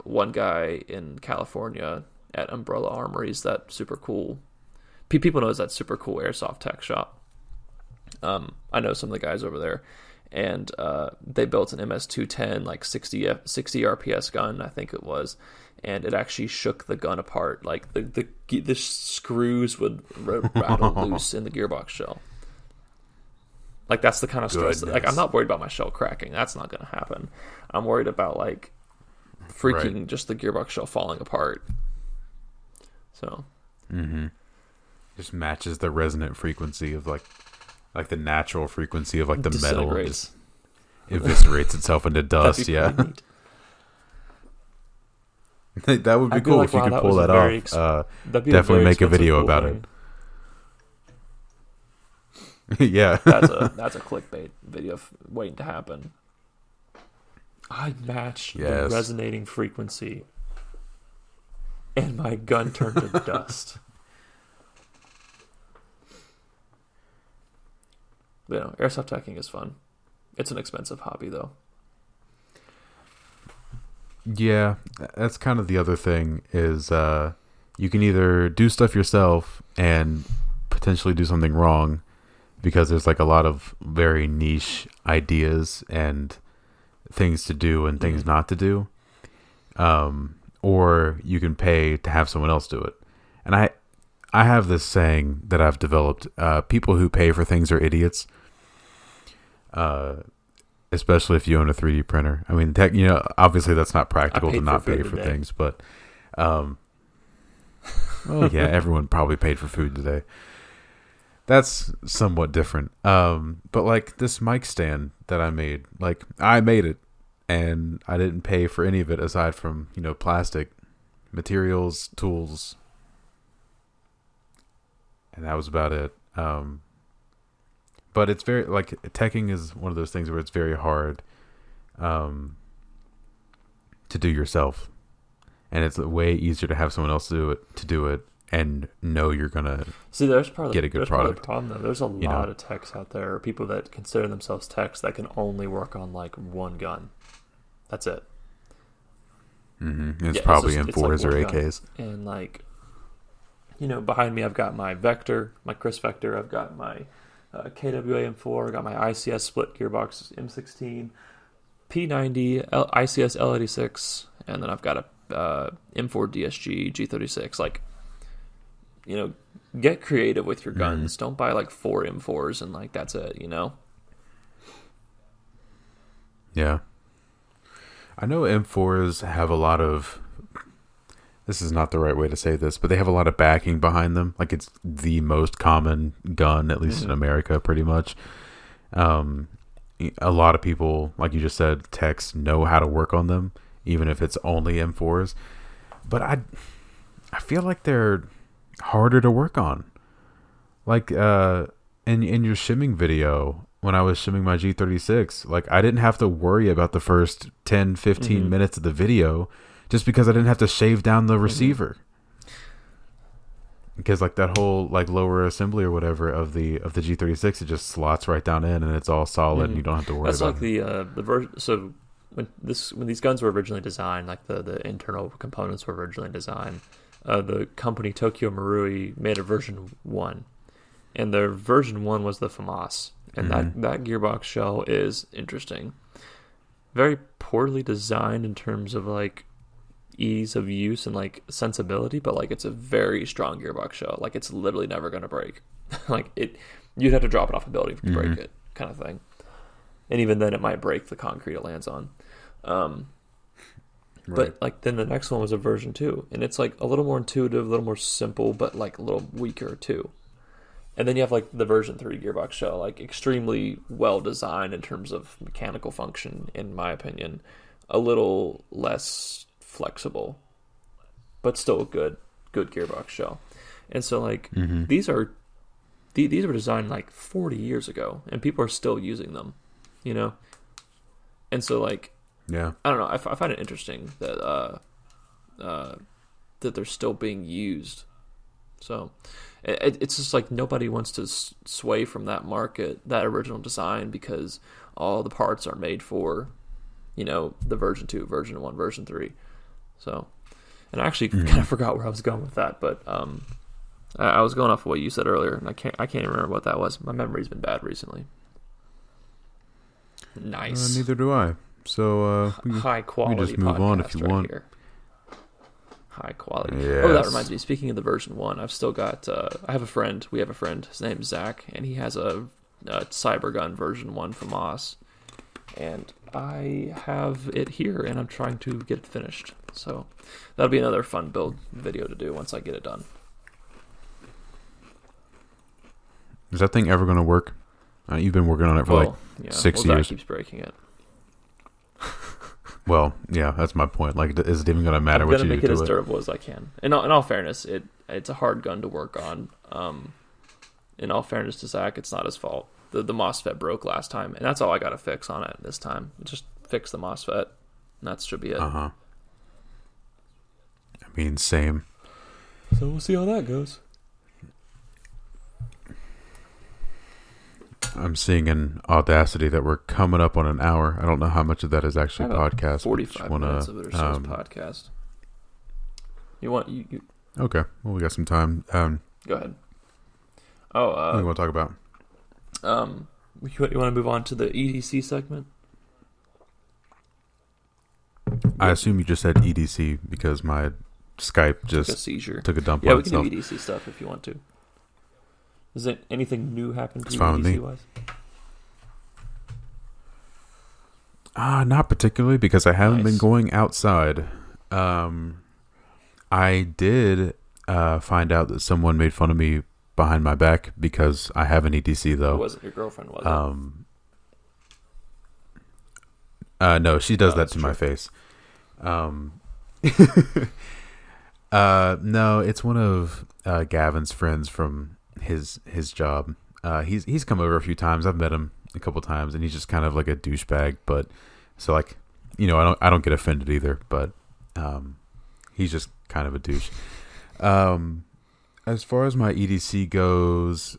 Speaker 1: one guy in California at Umbrella Armories, that super cool. People know that super cool airsoft tech shop. I know some of the guys over there, and they built an MS210 like 60 RPS gun, I think it was, and it actually shook the gun apart. Like the screws would rattle loose in the gearbox shell. Like, that's the kind of stress. Like, I'm not worried about my shell cracking. That's not going to happen. I'm worried about like freaking just the gearbox shell falling apart. So,
Speaker 2: just matches the resonant frequency of like the natural frequency of like the metal. Just eviscerates itself into dust. Yeah. That would be cool if you could pull that off. Definitely make a video about it. Yeah.
Speaker 1: that's a clickbait video waiting to happen. I match the resonating frequency, and my gun turned to dust. But, you know, airsoft teching is fun. It's an expensive hobby, though.
Speaker 2: Yeah, that's kind of the other thing is you can either do stuff yourself and potentially do something wrong, because there's like a lot of very niche ideas and things to do and things not to do, or you can pay to have someone else do it. And I have this saying that I've developed: people who pay for things are idiots. Especially if you own a 3D printer. I mean, obviously that's not practical to not pay for things, but well, yeah, everyone probably paid for food today. That's somewhat different. But like this mic stand that I made, like I made it, and I didn't pay for any of it aside from, plastic, materials, tools, and that was about it. But it's very, like, teching is one of those things where it's very hard to do yourself, and it's way easier to have someone else do it and know you're gonna
Speaker 1: there's part of
Speaker 2: get a good product.
Speaker 1: Part of the problem, though. There's a lot of techs out there, or people that consider themselves techs, that can only work on like one gun. That's it.
Speaker 2: It's probably M4s or AKs.
Speaker 1: And like, behind me I've got my Vector, my Chris Vector. I've got my KWA M4. I got my ICS split gearbox M16, P90, ICS L86, and then I've got a M4 DSG G36. Like, you know, get creative with your guns. Don't buy like 4 M4s and like that's it, you know?
Speaker 2: Yeah. I know M4s have a lot of, this is not the right way to say this, but they have a lot of backing behind them. Like it's the most common gun, at least in America, pretty much. A lot of people, like you just said, techs know how to work on them, even if it's only M4s. But I feel like they're harder to work on. Like in your shimming video, when I was shimming my G36, like I didn't have to worry about the first 10, 15 minutes of the video just because I didn't have to shave down the receiver. Because like that whole like lower assembly or whatever of the G36, it just slots right down in and it's all solid and you don't have to worry about it.
Speaker 1: That's like the version. So when these guns were originally designed, like the internal components were originally designed, the company Tokyo Marui made a version 1, and their version 1 was the FAMAS, and that gearbox shell is interesting. Very poorly designed in terms of like ease of use and like sensibility, but like it's a very strong gearbox shell. Like it's literally never going to break. Like you'd have to drop it off a building to break it, kind of thing. And even then, it might break the concrete it lands on. But like then the next one was a version 2, and it's like a little more intuitive, a little more simple, but like a little weaker too. And then you have like the version 3 gearbox shell, like extremely well designed in terms of mechanical function, in my opinion. A little less flexible, but still a good gearbox shell. And so like these were designed like 40 years ago, and people are still using them, you know. And so like I don't know, I find it interesting that that they're still being used. So it's just like nobody wants to sway from that market, that original design, because all the parts are made for, you know, the version 2, version 1, version 3. So, and I actually kind of forgot where I was going with that, but I was going off of what you said earlier, and I can't even remember what that was. My memory's been bad recently. Nice.
Speaker 2: Neither do I. So
Speaker 1: high quality.
Speaker 2: We just move on if you want.
Speaker 1: Here. High quality.
Speaker 2: Yes.
Speaker 1: Oh, that reminds me. Speaking of the version 1, I've still got. I have a friend. We have a friend. His name's Zach, and he has a Cybergun version 1 from Moss, and I have it here, and I'm trying to get it finished. So that'll be another fun build video to do once I get it done.
Speaker 2: Is that thing ever going to work? You've been working on it for 6 years.
Speaker 1: Zach keeps breaking it.
Speaker 2: Well, yeah, that's my point. Like, is it even going to matter what you do to it?
Speaker 1: I'm going to make it as durable as I can. In all fairness, it's a hard gun to work on. In all fairness to Zach, it's not his fault. The MOSFET broke last time, and that's all I got to fix on it this time. Just fix the MOSFET, and that should be it.
Speaker 2: I mean, same.
Speaker 1: So we'll see how that goes.
Speaker 2: I'm seeing in Audacity that we're coming up on an hour. I don't know how much of that is actually podcast.
Speaker 1: 45 minutes of it or so is podcast. You want you?
Speaker 2: Okay. Well, we got some time.
Speaker 1: Go ahead. Oh,
Speaker 2: what do you want to talk about?
Speaker 1: You want to move on to the EDC segment?
Speaker 2: I assume you just said EDC because my Skype just took a dump on itself.
Speaker 1: Yeah, we can do EDC stuff if you want to. Is there anything new happen to you EDC-wise?
Speaker 2: Not particularly, because I haven't been going outside. I did find out that someone made fun of me behind my back because I have an EDC, though.
Speaker 1: It wasn't your girlfriend, was
Speaker 2: it? No, she does that to my face. No, it's one of Gavin's friends from his job. He's come over a few times. I've met him a couple times, and he's just kind of like a douchebag. But so like, you know, I don't get offended either. But he's just kind of a douche. As far as my EDC goes,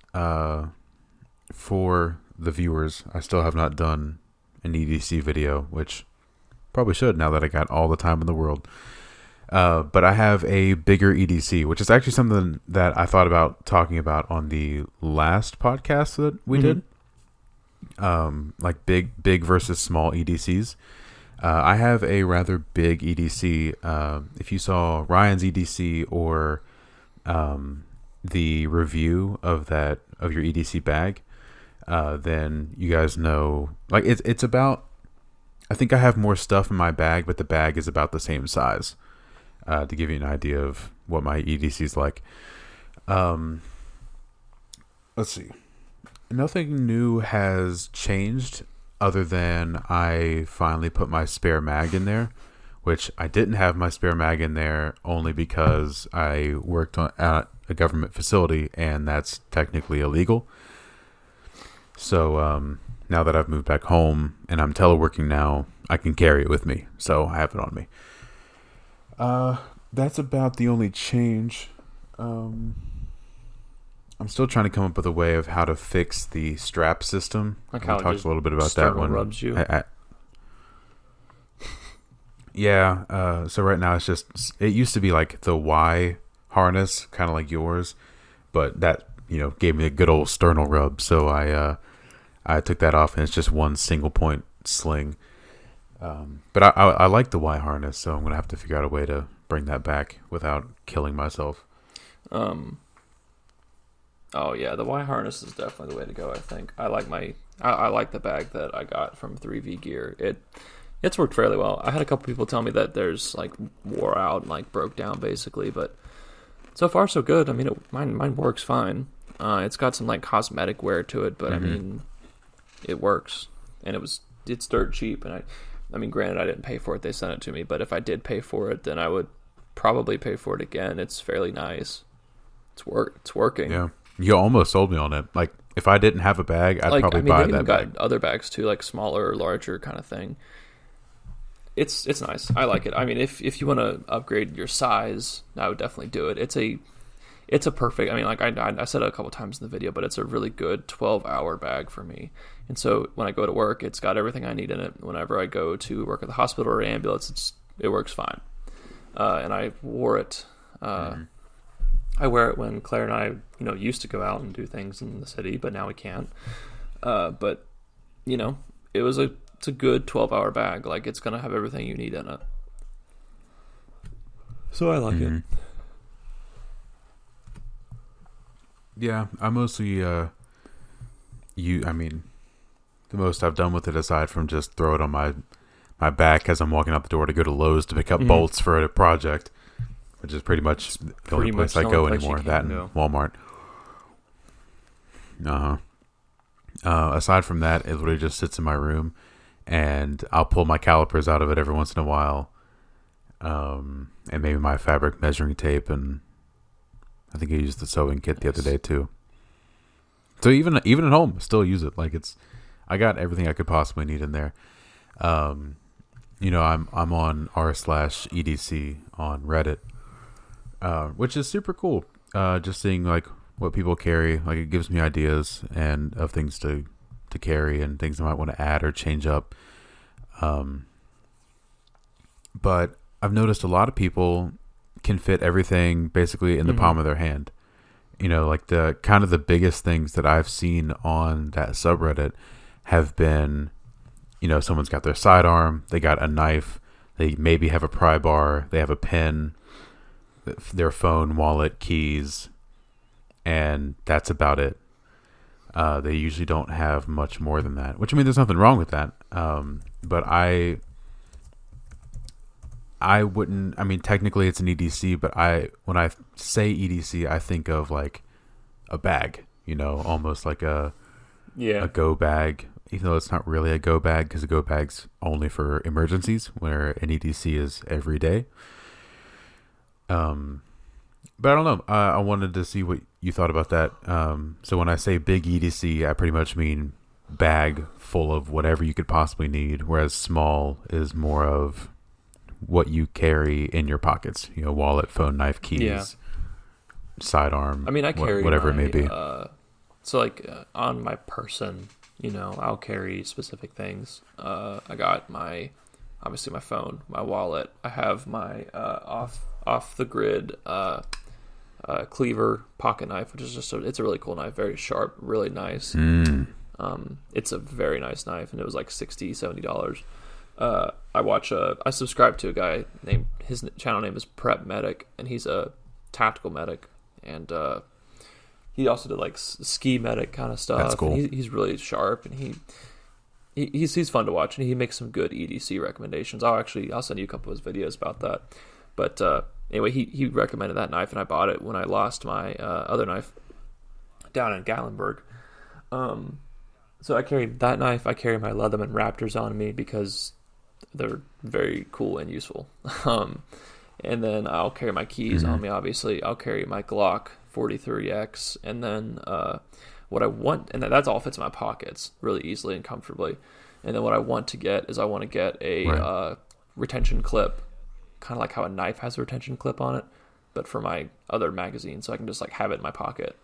Speaker 2: for the viewers, I still have not done an EDC video, which probably should now that I got all the time in the world. But I have a bigger EDC, which is actually something that I thought about talking about on the last podcast that we did. Like big versus small EDCs. I have a rather big EDC. If you saw Ryan's EDC or the review of your EDC bag, then you guys know. Like it's about. I think I have more stuff in my bag, but the bag is about the same size. To give you an idea of what my EDC is like. Let's see. Nothing new has changed other than I finally put my spare mag in there, which I didn't have my spare mag in there only because I worked at a government facility and that's technically illegal. So now that I've moved back home and I'm teleworking now, I can carry it with me. So I have it on me. That's about the only change. I'm still trying to come up with a way of how to fix the strap system.
Speaker 1: Like
Speaker 2: we
Speaker 1: how
Speaker 2: talked a little bit about that one.
Speaker 1: Rubs you.
Speaker 2: Yeah. So right now it used to be like the Y harness, kind of like yours, but that gave me a good old sternal rub. So I took that off and it's just one single point sling. But I like the Y harness, so I'm gonna have to figure out a way to bring that back without killing myself.
Speaker 1: Oh yeah, the Y harness is definitely the way to go. I think I like the bag that I got from 3V Gear. It's worked fairly well. I had a couple people tell me that there's like wore out and like broke down basically, but so far so good. I mean, mine works fine. It's got some like cosmetic wear to it, but I mean, it works, and it's dirt cheap. And I mean, granted, I didn't pay for it; they sent it to me. But if I did pay for it, then I would probably pay for it again. It's fairly nice. It's working.
Speaker 2: Yeah. You almost sold me on it. Like, if I didn't have a bag, I'd probably buy that bag.
Speaker 1: Got other bags too, like smaller or larger kind of thing. It's nice. I like it. I mean, if you want to upgrade your size, I would definitely do it. It's a perfect. I mean, like I said it a couple times in the video, but it's a really good 12-hour bag for me. And so when I go to work, it's got everything I need in it. Whenever I go to work at the hospital or ambulance, it works fine. And I wore it. I wear it when Claire and I, used to go out and do things in the city, but now we can't. But it's a good 12-hour bag. Like, it's gonna have everything you need in it. So I like it.
Speaker 2: Yeah, I mostly I mean, the most I've done with it, aside from just throw it on my back as I'm walking out the door to go to Lowe's to pick up bolts for a project, which is pretty much the only place I go anymore. That and Walmart. Aside from that, it literally just sits in my room, and I'll pull my calipers out of it every once in a while, and maybe my fabric measuring tape, and I think I used the sewing kit the other day too. So even at home, I still use it. Like, I got everything I could possibly need in there. I'm on r/EDC on Reddit. Which is super cool. Just seeing like what people carry, like it gives me ideas and of things to carry and things I might want to add or change up. But I've noticed a lot of people can fit everything basically in the palm of their hand. Like the kind of the biggest things that I've seen on that subreddit have been, someone's got their sidearm, they got a knife, they maybe have a pry bar, they have a pen, their phone, wallet, keys, and that's about it. They usually don't have much more than that, which, I mean, there's nothing wrong with that. But I wouldn't, I mean, technically it's an EDC, but when I say EDC, I think of like a bag, almost like a go bag, even though it's not really a go bag, because a go bag's only for emergencies, where an EDC is every day. But I don't know. I wanted to see what you thought about that. So when I say big EDC, I pretty much mean bag full of whatever you could possibly need, whereas small is more of what you carry in your pockets. Wallet, phone, knife, keys, sidearm. I mean, I carry whatever it may be.
Speaker 1: So like on my person, I'll carry specific things. I got obviously my phone, my wallet. I have my off the grid cleaver pocket knife, which is it's a really cool knife, very sharp, really nice. It's a very nice knife, and it was like $60-$70. I subscribe to a guy named, his channel name is Prep Medic, and he's a tactical medic, and he also did like ski medic kind of stuff.
Speaker 2: That's cool.
Speaker 1: He's really sharp, and he's fun to watch, and he makes some good EDC recommendations. I'll send you a couple of his videos about that. But anyway, he recommended that knife, and I bought it when I lost my other knife down in Gatlinburg. So I carry that knife. I carry my Leatherman Raptors on me because they're very cool and useful. And then I'll carry my keys on me, obviously. I'll carry my Glock 43X, and then what I want, and that all fits in my pockets really easily and comfortably. And then what I want to get is a retention clip, kind of like how a knife has a retention clip on it, but for my other magazine, so I can just like have it in my pocket,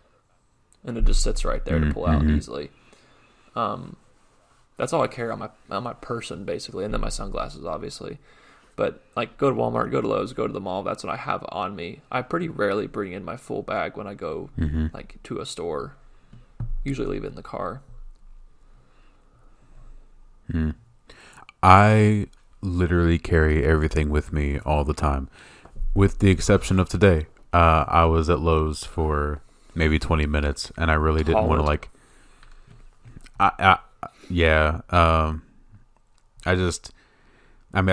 Speaker 1: and it just sits right there to pull out easily. That's all I carry on my person basically, and then my sunglasses obviously. But like, go to Walmart, go to Lowe's, go to the mall. That's what I have on me. I pretty rarely bring in my full bag when I go like to a store. Usually leave it in the car.
Speaker 2: I literally carry everything with me all the time, with the exception of today. I was at Lowe's for maybe 20 minutes, and I really didn't want to like. I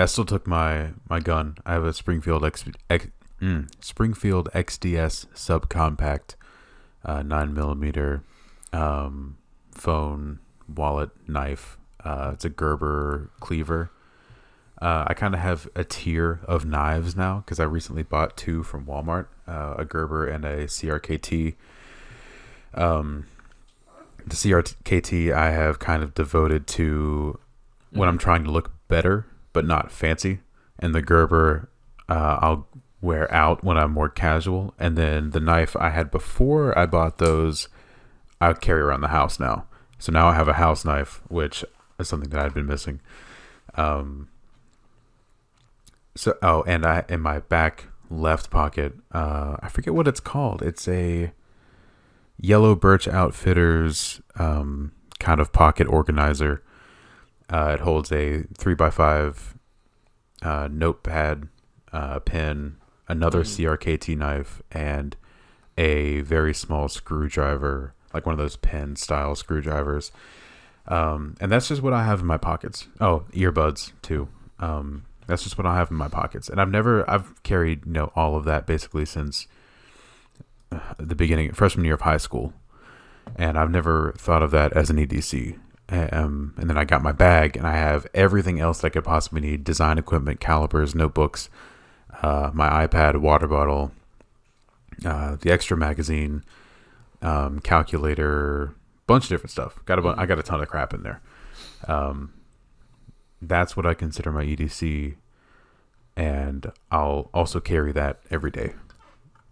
Speaker 2: still took my gun. I have a Springfield XDS subcompact 9mm phone wallet knife. It's a Gerber cleaver. I kind of have a tier of knives now because I recently bought two from Walmart, a Gerber and a CRKT. The CRKT I have kind of devoted to when I'm trying to look better but not fancy, and the Gerber I'll wear out when I'm more casual. And then the knife I had before I bought those, I carry around the house now. So now I have a house knife, which is something that I'd been missing. And I in my back left pocket, I forget what it's called. It's a Yellow Birch Outfitters kind of pocket organizer. It holds a 3x5 notepad, pen, another CRKT knife, and a very small screwdriver, like one of those pen style screwdrivers. And that's just what I have in my pockets. Oh, earbuds too. That's just what I have in my pockets. And I've carried, all of that basically since the beginning, freshman year of high school. And I've never thought of that as an EDC. And then I got my bag, and I have everything else that I could possibly need: design equipment, calipers, notebooks, my iPad, water bottle, the extra magazine, calculator, bunch of different stuff. I got a ton of crap in there. That's what I consider my EDC, and I'll also carry that every day.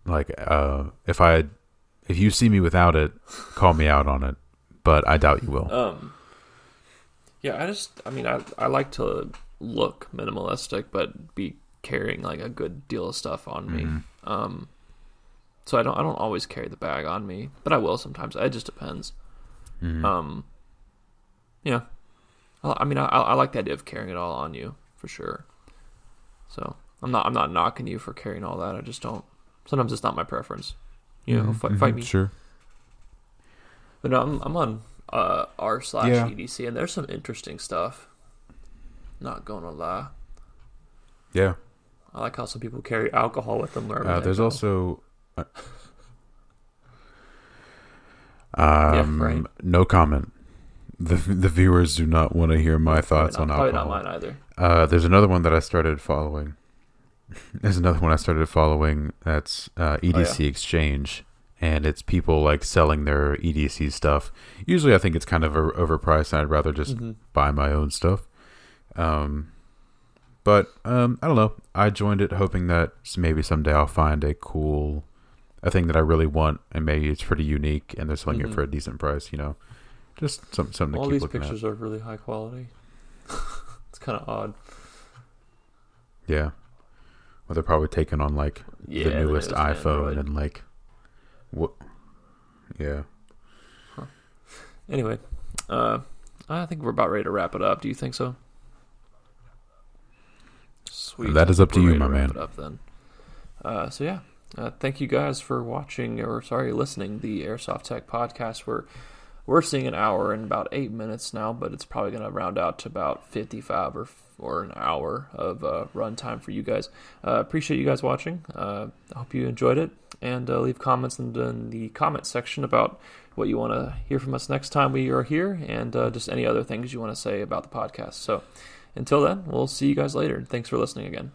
Speaker 2: Like, if you see me without it, call me out on it, but I doubt you will.
Speaker 1: Yeah, I like to look minimalistic, but be carrying like a good deal of stuff on me. So I don't always carry the bag on me, but I will sometimes. It just depends. Yeah. I like the idea of carrying it all on you for sure. So I'm not knocking you for carrying all that. I just don't. Sometimes it's not my preference. Fight me.
Speaker 2: Sure.
Speaker 1: But no, I'm on r/EDC, and there's some interesting stuff. Not gonna lie.
Speaker 2: Yeah.
Speaker 1: I like how some people carry alcohol with them wherever they
Speaker 2: there's
Speaker 1: go.
Speaker 2: also
Speaker 1: right.
Speaker 2: No comment. The viewers do not want to hear my thoughts on alcohol.
Speaker 1: Probably not mine either.
Speaker 2: There's another one that I started following. That's EDC Exchange, and it's people like selling their EDC stuff. Usually I think it's kind of overpriced, and I'd rather just buy my own stuff. But I don't know. I joined it hoping that maybe someday I'll find a thing that I really want, and maybe it's pretty unique, and they're selling it for a decent price. Just something to keep looking at.
Speaker 1: All these pictures are really high quality. It's kind of odd.
Speaker 2: Yeah. Well, they're probably taken on like the newest iPhone Android. And like what? Yeah.
Speaker 1: Huh. Anyway, I think we're about ready to wrap it up. Do you think so?
Speaker 2: That is up to you, my man.
Speaker 1: Wrap it up then. So yeah, thank you guys for watching, listening to the Airsoft Tech podcast. We're seeing an hour and about 8 minutes now, but it's probably going to round out to about 55 or an hour of run time for you guys. Appreciate you guys watching. I hope you enjoyed it, and leave comments in the comment section about what you want to hear from us next time we are here, and just any other things you want to say about the podcast. So until then, we'll see you guys later. Thanks for listening again.